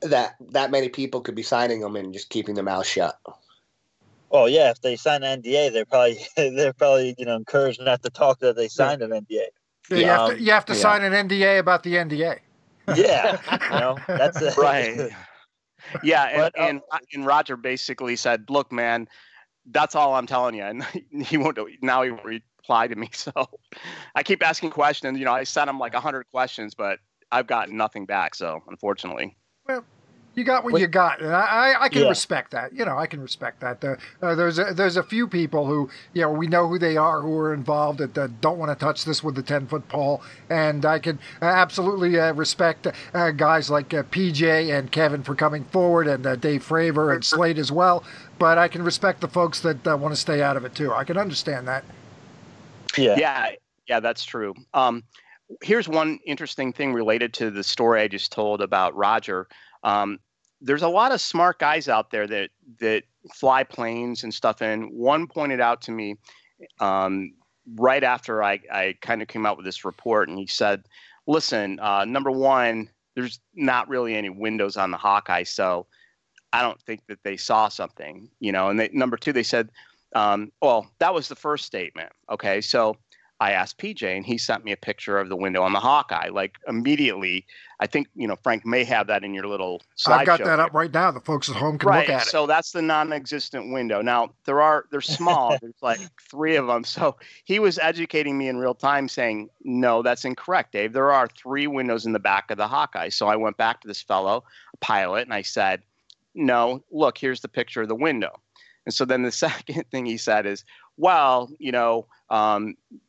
that many people could be signing them and just keeping their mouth shut. Well, yeah, if they sign an NDA, they're probably encouraged not to talk that they signed an NDA. Yeah, you have to sign an NDA about the NDA. Yeah, that's it. Right. Yeah, and Roger basically said, "Look, man, that's all I'm telling you." And he won't reply to me. So I keep asking questions. You know, I sent him like 100 questions, but I've gotten nothing back. So unfortunately, well, you got what you got, and I can respect that. You know, I can respect that. There's a few people who, you know, we know who they are, who are involved that don't want to touch this with the 10-foot pole, and I can absolutely respect guys like PJ and Kevin for coming forward, and Dave Fravor and Slade as well. But I can respect the folks that want to stay out of it too. I can understand that. Yeah, that's true. Here's one interesting thing related to the story I just told about Roger. There's a lot of smart guys out there that fly planes and stuff. And one pointed out to me right after I kind of came out with this report, and he said, listen, number one, there's not really any windows on the Hawkeye, so I don't think that they saw something, you know. And number two, they said, well, that was the first statement. Okay, so I asked PJ, and he sent me a picture of the window on the Hawkeye. Like immediately, I think, you know, Frank may have that in your little slideshow. I've got that up right now. The folks at home can look at it. So that's the non-existent window. Now they're small. There's like 3 of them. So he was educating me in real time, saying, "No, that's incorrect, Dave. There are 3 windows in the back of the Hawkeye." So I went back to this fellow, a pilot, and I said, "No, look, here's the picture of the window." And so then the second thing he said is, well, you know,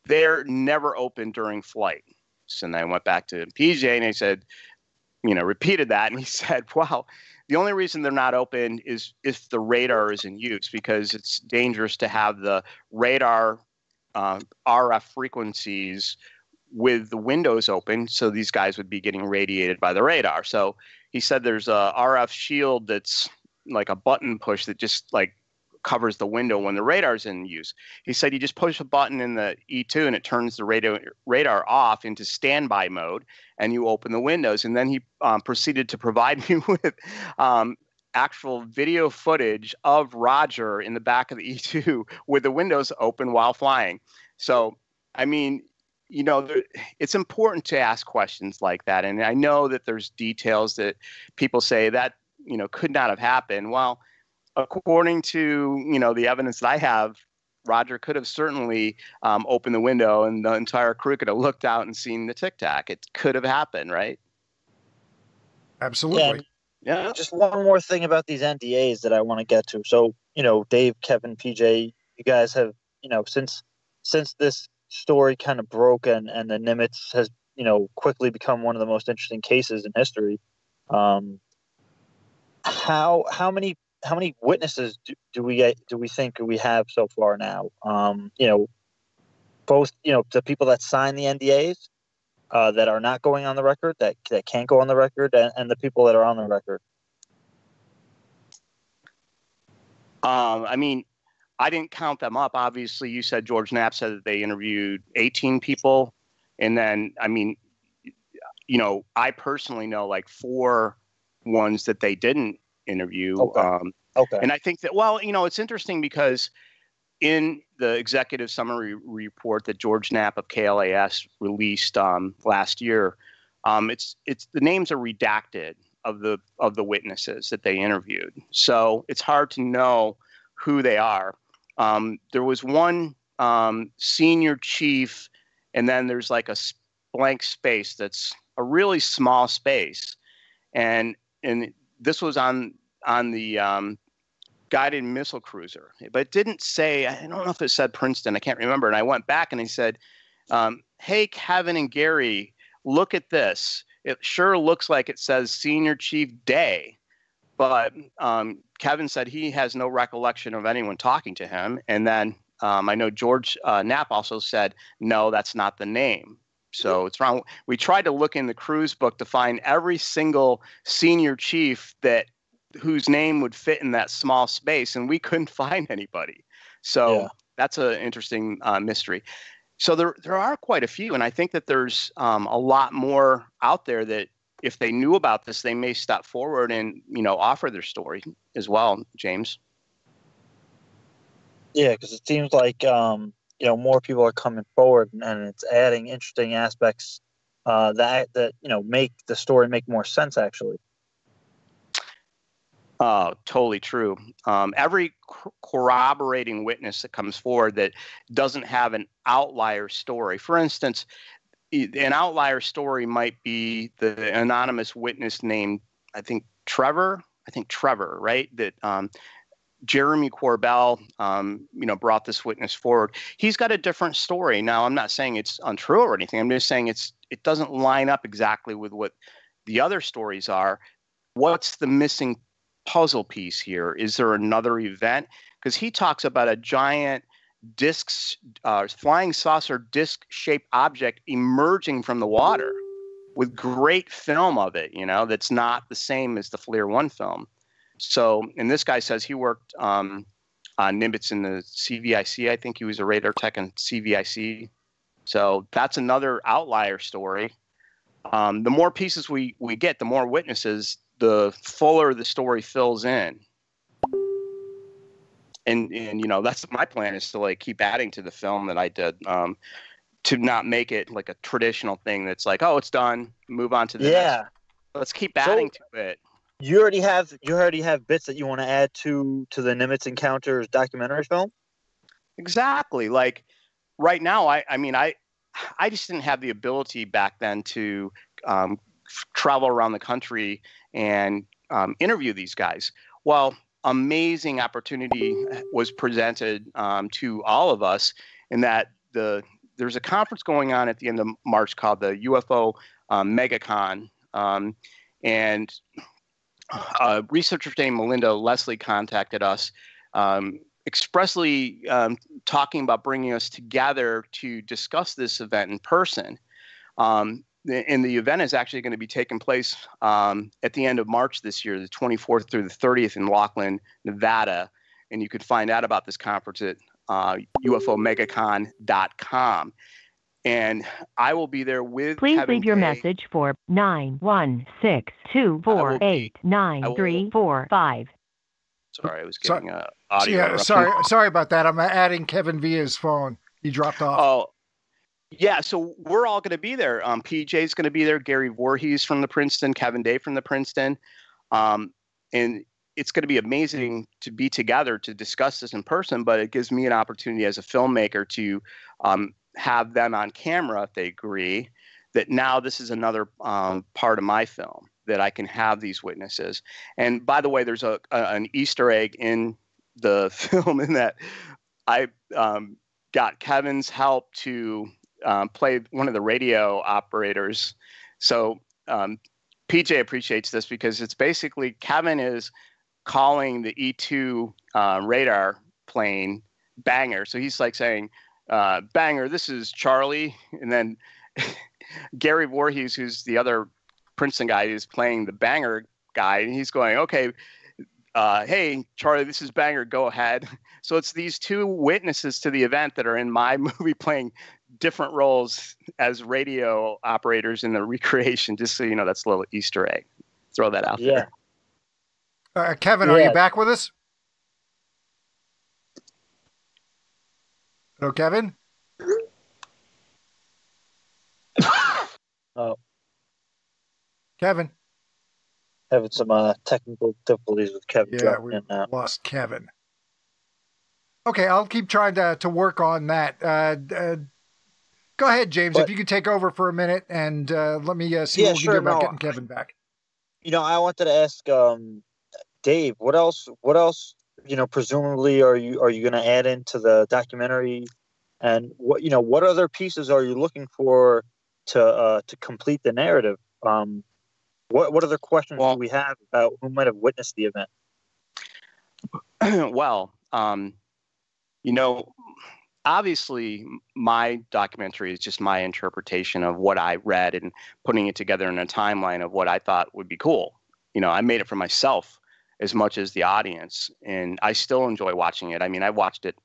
they're never open during flight. So then I went back to PJ and I said, you know, repeated that. And he said, well, the only reason they're not open is if the radar is in use, because it's dangerous to have the radar RF frequencies with the windows open. So these guys would be getting radiated by the radar. So he said there's a RF shield that's like a button push that just like covers the window when the radar's in use. He said you just push a button in the E2 and it turns the radar off into standby mode, and you open the windows. And then he proceeded to provide me with actual video footage of Roger in the back of the E2 with the windows open while flying. So, I mean, you know, it's important to ask questions like that. And I know that there's details that people say that, you know, could not have happened. Well, according to, you know, the evidence that I have, Roger could have certainly opened the window and the entire crew could have looked out and seen the Tic Tac. It could have happened, right? Absolutely. Yeah. Just one more thing about these NDAs that I want to get to. So, you know, Dave, Kevin, PJ, you guys have, you know, since this story kind of broke and the Nimitz has, you know, quickly become one of the most interesting cases in history. How many witnesses do we think we have so far now? You know, both, you know, the people that sign the NDAs that are not going on the record, that can't go on the record, and the people that are on the record. I mean, I didn't count them up. Obviously, you said George Knapp said that they interviewed 18 people. And then, I mean, you know, I personally know like 4 ones that they didn't interview. Okay. And I think that, well, you know, it's interesting because in the executive summary report that George Knapp of KLAS released last year, it's the names are redacted of the witnesses that they interviewed. So it's hard to know who they are. There was one senior chief, and then there's like a blank space that's a really small space, and this was on the guided missile cruiser, but it didn't say. I don't know if it said Princeton. I can't remember. And I went back and he said, "Hey, Kevin and Gary, look at this. It sure looks like it says Senior Chief Day." But Kevin said he has no recollection of anyone talking to him. And then I know George Knapp also said, no, that's not the name. So it's wrong. We tried to look in the cruise book to find every single senior chief whose name would fit in that small space, and we couldn't find anybody. So that's an interesting mystery. So there are quite a few, and I think that there's a lot more out there that if they knew about this, they may step forward and, you know, offer their story as well, James. Yeah, because it seems like you know, more people are coming forward, and it's adding interesting aspects that you know, make the story make more sense, actually. Totally true. Every corroborating witness that comes forward that doesn't have an outlier story. For instance, an outlier story might be the anonymous witness named, I think Trevor, right? That Jeremy Corbell, you know, brought this witness forward. He's got a different story. Now, I'm not saying it's untrue or anything. I'm just saying it doesn't line up exactly with what the other stories are. What's the missing puzzle piece here? Is there another event? Because he talks about a giant flying saucer disc-shaped object emerging from the water with great film of it, you know, that's not the same as the FLIR 1 film. So, and this guy says he worked on Nimitz in the CVIC. I think he was a radar tech in CVIC. So that's another outlier story. The more pieces we get, the more witnesses, the fuller the story fills in. And you know, that's my plan, is to like keep adding to the film that I did, to not make it like a traditional thing that's like, oh, it's done, move on to the next. Let's keep adding to it. You already have bits that you want to add to the Nimitz Encounters documentary film? Exactly. Like right now, I mean, I just didn't have the ability back then to travel around the country and interview these guys. Well, amazing opportunity was presented to all of us in that there's a conference going on at the end of March called the UFO MegaCon, and researcher named Melinda Leslie contacted us, expressly talking about bringing us together to discuss this event in person. And the event is actually going to be taking place at the end of March this year, the 24th through the 30th in Laughlin, Nevada. And you could find out about this conference at UFOMegacon.com. And I will be there with Please Kevin leave your Kay. message for 916-248-9345. Sorry, I was getting audio. Yeah, sorry about that. I'm adding Kevin via his phone. He dropped off. Oh, yeah. So we're all going to be there. PJ's going to be there. Gary Voorhees from the Princeton, Kevin Day from the Princeton, and it's going to be amazing to be together to discuss this in person. But it gives me an opportunity as a filmmaker to have them on camera if they agree. That now this is another part of my film that I can have these witnesses. And by the way, there's an Easter egg in the film in that I got Kevin's help to play one of the radio operators. So PJ appreciates this because it's basically Kevin is calling the E2 radar plane Banger. So he's like saying, Banger, this is Charlie. And then Gary Voorhees, who's the other Princeton guy, is playing the Banger guy. And he's going, okay, hey, Charlie, this is Banger, go ahead. So it's these two witnesses to the event that are in my movie playing different roles as radio operators in the recreation, just so you know. That's a little Easter egg. Throw that out there. Kevin, are you back with us? Hello, Kevin? Oh, Kevin? Having some technical difficulties with Kevin. Yeah, we lost Kevin. Okay, I'll keep trying to work on that. Go ahead, James, if you could take over for a minute and let me see what we can do about getting Kevin back. I wanted to ask Dave, what else, presumably are you going to add into the documentary, and what other pieces are you looking for to complete the narrative? What other questions do we have about who might have witnessed the event? Well, obviously my documentary is just my interpretation of what I read and putting it together in a timeline of what I thought would be cool. I made it for myself as much as the audience, and I still enjoy watching it. I mean, I watched it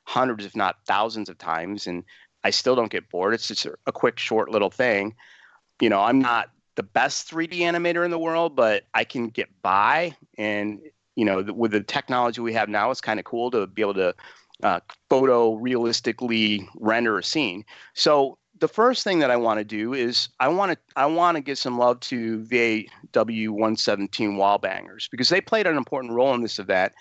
hundreds, if not thousands of times, and I still don't get bored. It's just a quick, short little thing. I'm not the best 3D animator in the world, but I can get by. And, with the technology we have now, it's kind of cool to be able to photo realistically render a scene. So the first thing that I want to do is I want to give some love to VAW 117 wall bangers, because they played an important role in this event.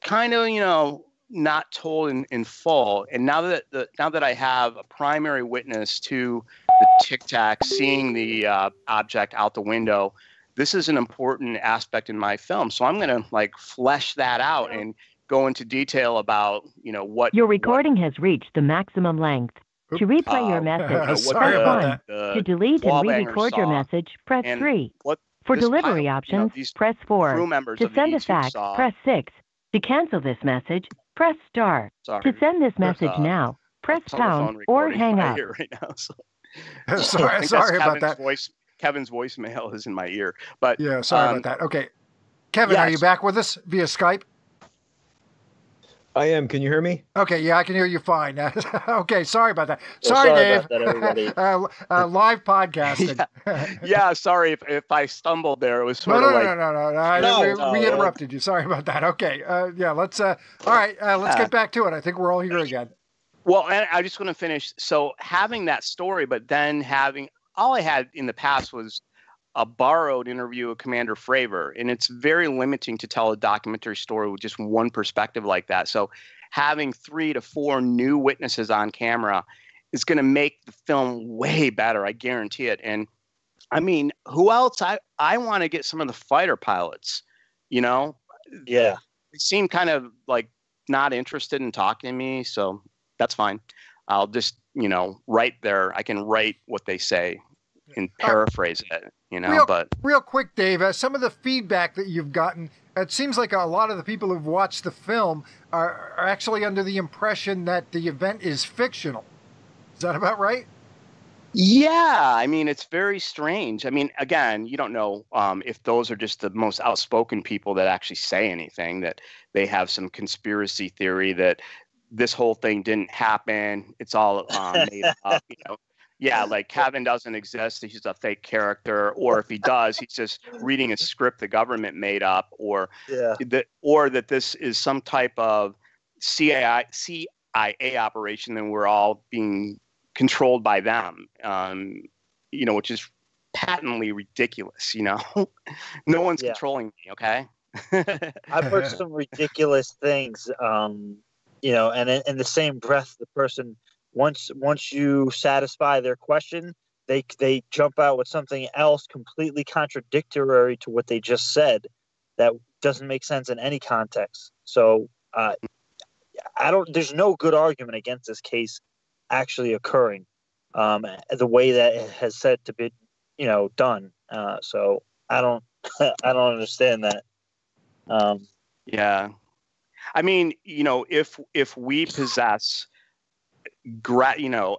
Kind of, not told in full. And now that I have a primary witness to the Tic Tac seeing the object out the window, this is an important aspect in my film. So I'm going to flesh that out and go into detail about what your recording has reached the maximum length. To replay your message, press 1. To delete and re-record your message, press 3. For delivery options, press 4. To send a fax, press 6. To cancel this message, press star. To send this message now, press pound or hang up. Right now, so. Sorry about that. Kevin's voicemail is in my ear. But yeah, sorry about that. Okay, Kevin, are you back with us via Skype? I am. Can you hear me? Okay, yeah, I can hear you fine. Okay, sorry about that. Sorry, Dave. About that, everybody. Live podcasting. Yeah, sorry if I stumbled there. It was sort of No. We interrupted you. Sorry about that. Okay, yeah, let's. All right, let's get back to it. I think we're all here again. Well, and I just want to finish. So having that story, but then all I had in the past was a borrowed interview of Commander Fravor, and it's very limiting to tell a documentary story with just one perspective like that. So having 3 to 4 new witnesses on camera is going to make the film way better. I guarantee it. And I mean, who else? I want to get some of the fighter pilots, Yeah. They seem kind of not interested in talking to me. So that's fine. I'll just, write there. I can write what they say and paraphrase it, Real quick, Dave, some of the feedback that you've gotten, it seems like a lot of the people who've watched the film are actually under the impression that the event is fictional. Is that about right? Yeah, I mean, it's very strange. I mean, again, you don't know if those are just the most outspoken people that actually say anything, that they have some conspiracy theory that this whole thing didn't happen. It's all made up, Yeah, Kevin doesn't exist. He's a fake character. Or if he does, he's just reading a script the government made up, or that this is some type of CIA operation and we're all being controlled by them, which is patently ridiculous, No one's controlling me, okay? I've heard some ridiculous things, and in the same breath, the person, once you satisfy their question, they jump out with something else completely contradictory to what they just said that doesn't make sense in any context. So there's no good argument against this case actually occurring the way that it has said to be done. So I don't understand that. Yeah, I mean, if we possess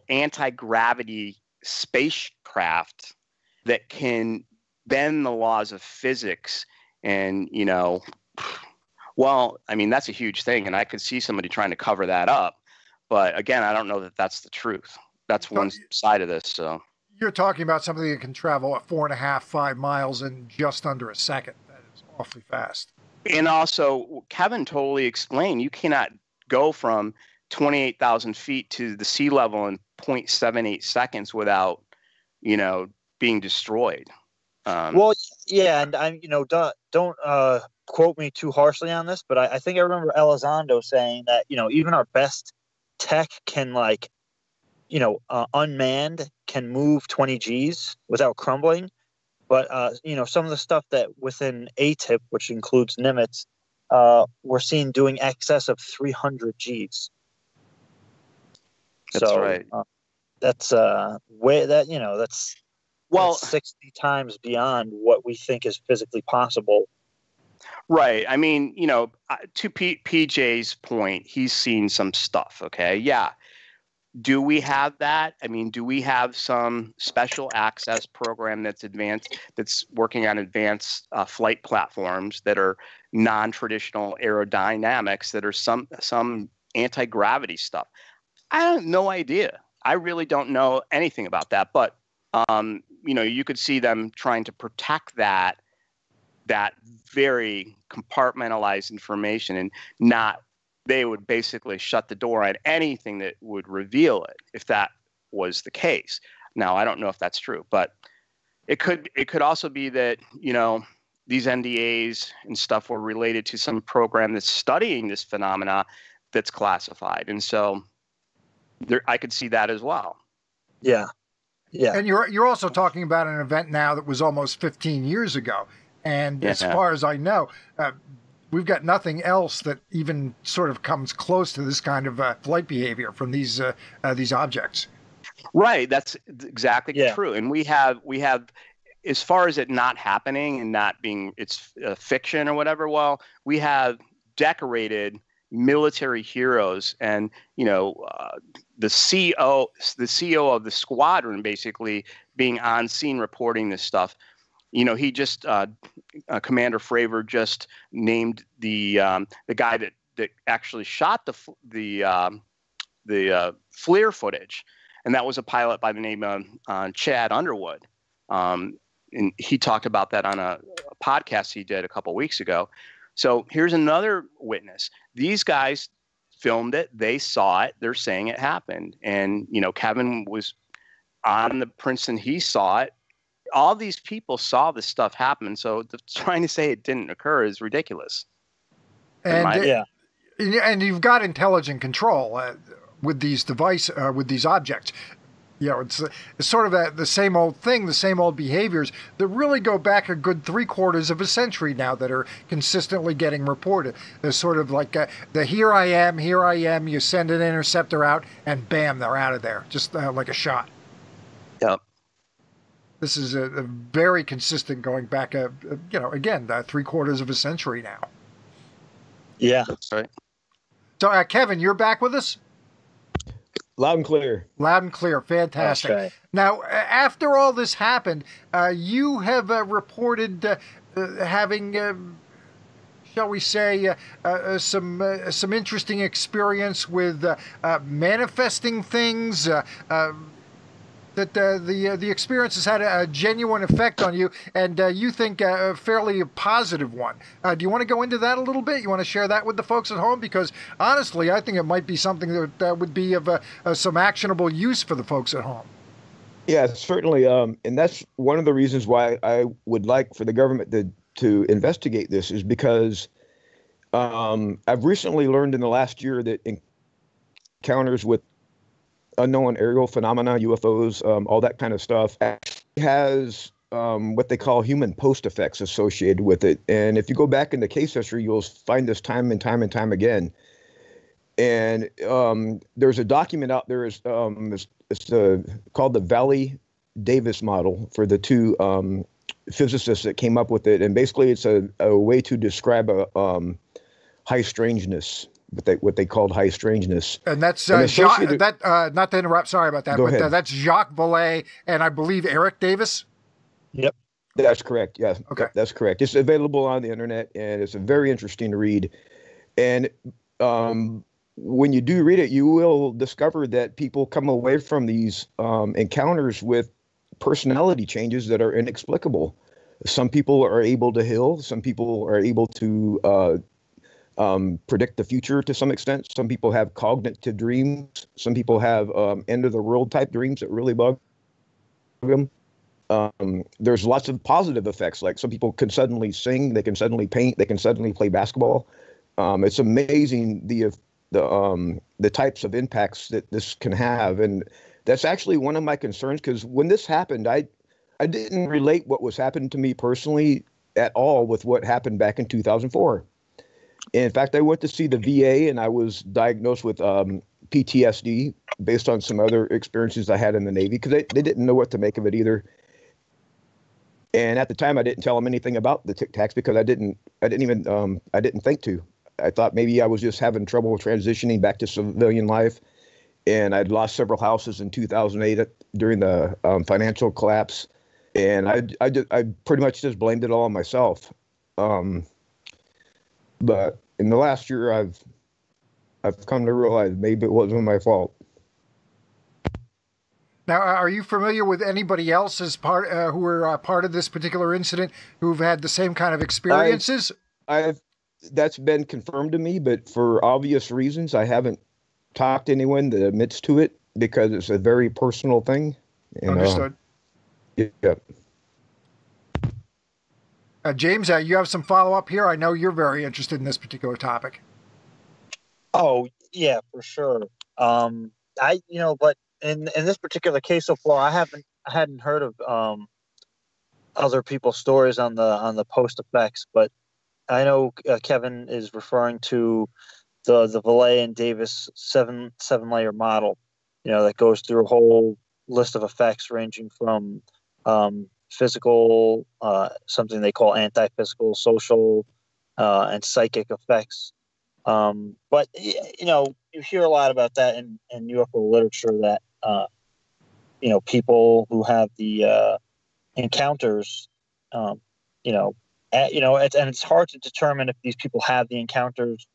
anti-gravity spacecraft that can bend the laws of physics and Well, I mean, that's a huge thing, and I could see somebody trying to cover that up. But again, I don't know that that's the truth. That's one side of this. So you're talking about something that can travel at 4.5, 5 miles in just under a second. That is awfully fast. And also, Kevin totally explained, you cannot go from 28,000 feet to the sea level in 0.78 seconds without, being destroyed. Well, yeah, and I'm, don't quote me too harshly on this, but I think I remember Elizondo saying that, even our best tech can unmanned can move 20 Gs without crumbling. But, some of the stuff that within ATIP, which includes Nimitz, we're seeing doing excess of 300 Gs. That's right. That's that's 60 times beyond what we think is physically possible. Right. I mean, to PJ's point, he's seen some stuff. Okay. Yeah. Do we have that? I mean, do we have some special access program that's advanced, that's working on advanced flight platforms that are non-traditional aerodynamics, that are some anti-gravity stuff? I have no idea. I really don't know anything about that. But, you could see them trying to protect that very compartmentalized information, and they would basically shut the door on anything that would reveal it if that was the case. Now, I don't know if that's true, but it could also be that, these NDAs and stuff were related to some program that's studying this phenomena that's classified. And so I could see that as well. Yeah. Yeah. And you're also talking about an event now that was almost 15 years ago. And as far as I know, we've got nothing else that even sort of comes close to this kind of flight behavior from these objects. Right. That's exactly true. And we have, as far as it not happening and not being, it's fiction or whatever, well, we have decorated military heroes, and the CO of the squadron basically being on scene reporting this stuff. He just Commander Fravor just named the guy that actually shot the FLIR footage, and that was a pilot by the name of Chad Underwood. And he talked about that on a podcast he did a couple weeks ago. So here's another witness. These guys filmed it. They saw it. They're saying it happened. And, Kevin was on the Princeton. He saw it. All these people saw this stuff happen. So trying to say it didn't occur is ridiculous. And you've got intelligent control with these with these objects. It's sort of the same old thing, the same old behaviors that really go back a good 3/4 of a century now that are consistently getting reported. There's sort of like the here I am, you send an interceptor out, and bam, they're out of there, just like a shot. Yep. This is a very consistent going back, again, 3/4 of a century now. Yeah. That's right. So, Kevin, you're back with us? Loud and clear. Loud and clear. Fantastic. Okay. Now, after all this happened, you have reported having, shall we say, some interesting experience with manifesting things, that the experience has had a genuine effect on you, and you think a fairly positive one. Do you want to go into that a little bit? You want to share that with the folks at home? Because honestly, I think it might be something that would be of some actionable use for the folks at home. Yeah, certainly. And that's one of the reasons why I would like for the government to investigate this, is because I've recently learned in the last year that encounters with unknown aerial phenomena, UFOs, all that kind of stuff, actually has what they call human post effects associated with it. And if you go back in the case history, you'll find this time and time and time again. And there's a document out there, it's called the Valley-Davis model for the two physicists that came up with it. And basically it's a way to describe a high strangeness. What they called high strangeness. And that's Jacques, not to interrupt, sorry about that, but that's Jacques Vallée and I believe Eric Davis. Yep. That's correct. Yeah. Okay. That's correct. It's available on the internet, and it's very interesting to read. And when you do read it, you will discover that people come away from these encounters with personality changes that are inexplicable. Some people are able to heal. Some people are able to predict the future to some extent. Some people have cognitive dreams. Some people have end of the world type dreams that really bug them. There's lots of positive effects. Like some people can suddenly sing, they can suddenly paint, they can suddenly play basketball. It's amazing the types of impacts that this can have, and that's actually one of my concerns. Because when this happened, I didn't relate what was happening to me personally at all with what happened back in 2004. In fact, I went to see the VA, and I was diagnosed with PTSD based on some other experiences I had in the Navy, because they didn't know what to make of it either. And at the time, I didn't tell them anything about the Tic Tacs because I didn't think to. I thought maybe I was just having trouble transitioning back to civilian life, and I'd lost several houses in 2008 during the financial collapse, and I pretty much just blamed it all on myself. But in the last year, I've come to realize maybe it wasn't my fault. Now, are you familiar with anybody else as who were part of this particular incident who've had the same kind of experiences? That's been confirmed to me, but for obvious reasons, I haven't talked to anyone that admits to it because it's a very personal thing. And, understood. Yeah. James, you have some follow-up here. I know you're very interested in this particular topic. Oh yeah, for sure. But in this particular case so far, I hadn't heard of other people's stories on the post effects, but I know Kevin is referring to the Valet and Davis seven layer model, that goes through a whole list of effects ranging from physical, something they call anti-physical, social, and psychic effects. But you hear a lot about that in UFO literature that people who have the encounters, it's hard to determine if these people have the encounters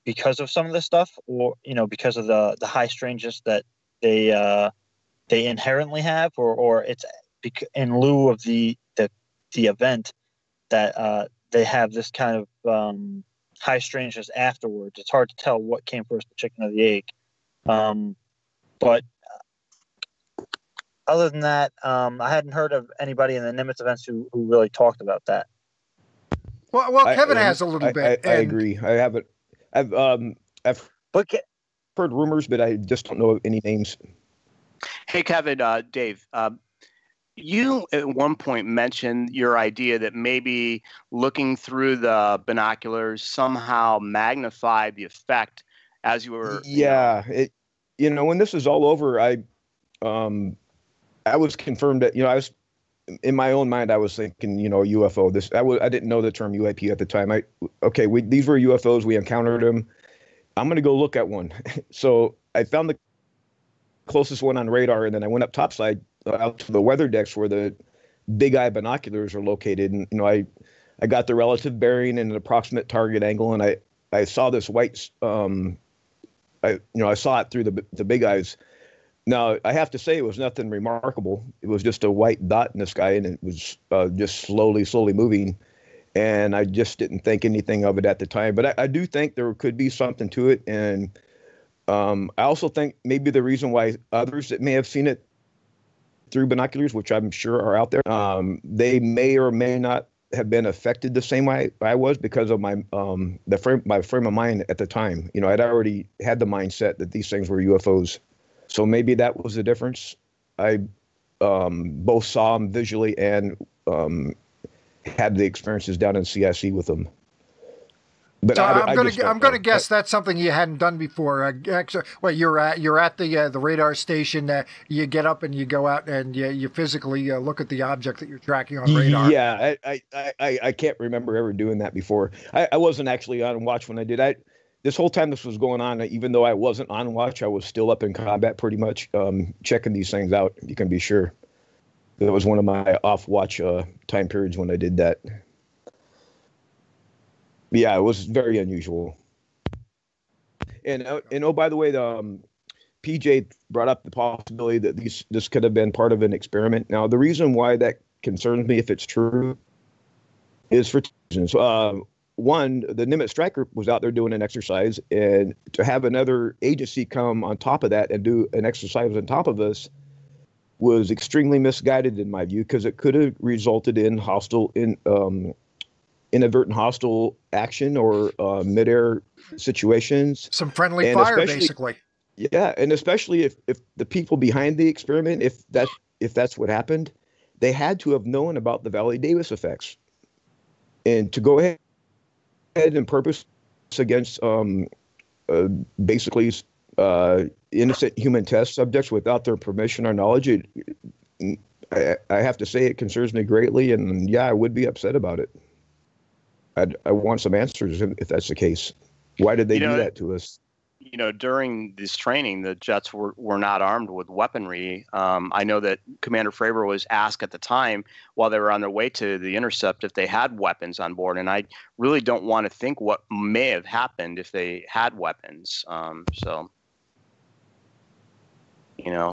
because of some of this stuff, or because of the high strangeness that they inherently have, or it's in lieu of the event that they have this kind of high strangeness afterwards. It's hard to tell what came first, the chicken or the egg. But other than that, I hadn't heard of anybody in the Nimitz events who really talked about that. Well, Kevin has a little bit. I agree. I haven't. I've heard rumors, but I just don't know any names. Hey, Kevin, Dave, you at one point mentioned your idea that maybe looking through the binoculars somehow magnified the effect as you were. Yeah, when this was all over, I was confirmed that I was in my own mind. I was thinking, UFO. I didn't know the term UAP at the time. These were UFOs. We encountered them. I'm gonna go look at one. So I found the closest one on radar, and then I went up topside out to the weather decks where the big eye binoculars are located, and I got the relative bearing and an approximate target angle, and I saw this white. I saw it through the big eyes. Now, I have to say it was nothing remarkable. It was just a white dot in the sky, and it was just slowly moving. And I just didn't think anything of it at the time. But I do think there could be something to it. And I also think maybe the reason why others that may have seen it through binoculars, which I'm sure are out there, they may or may not have been affected the same way I was because of my frame of mind at the time. I'd already had the mindset that these things were UFOs. So maybe that was the difference. I both saw them visually and had the experiences down in CIC with them. But so I'm going to guess that's something you hadn't done before. You're at the radar station. You get up and you go out and you physically look at the object that you're tracking on radar. Yeah, I can't remember ever doing that before. I wasn't actually on watch when I did. This whole time this was going on, even though I wasn't on watch, I was still up in combat pretty much, checking these things out. You can be sure. That was one of my off-watch time periods when I did that. Yeah, it was very unusual. And oh, by the way, PJ brought up the possibility that this could have been part of an experiment. Now, the reason why that concerns me, if it's true, is for two reasons. One, the Nimitz strike group was out there doing an exercise, and to have another agency come on top of that and do an exercise on top of us was extremely misguided in my view, because it could have resulted in inadvertent hostile action or midair situations. Some friendly fire, basically. Yeah, and especially if the people behind the experiment, if that's what happened, they had to have known about the Valley Davis effects. And to go ahead and purpose against basically innocent human test subjects without their permission or knowledge, I have to say it concerns me greatly, and yeah, I would be upset about it. I want some answers if that's the case. Why did they do that to us? You know, during this training, the jets were not armed with weaponry. I know that Commander Fravor was asked at the time while they were on their way to the intercept if they had weapons on board, and I really don't want to think what may have happened if they had weapons. So, you know.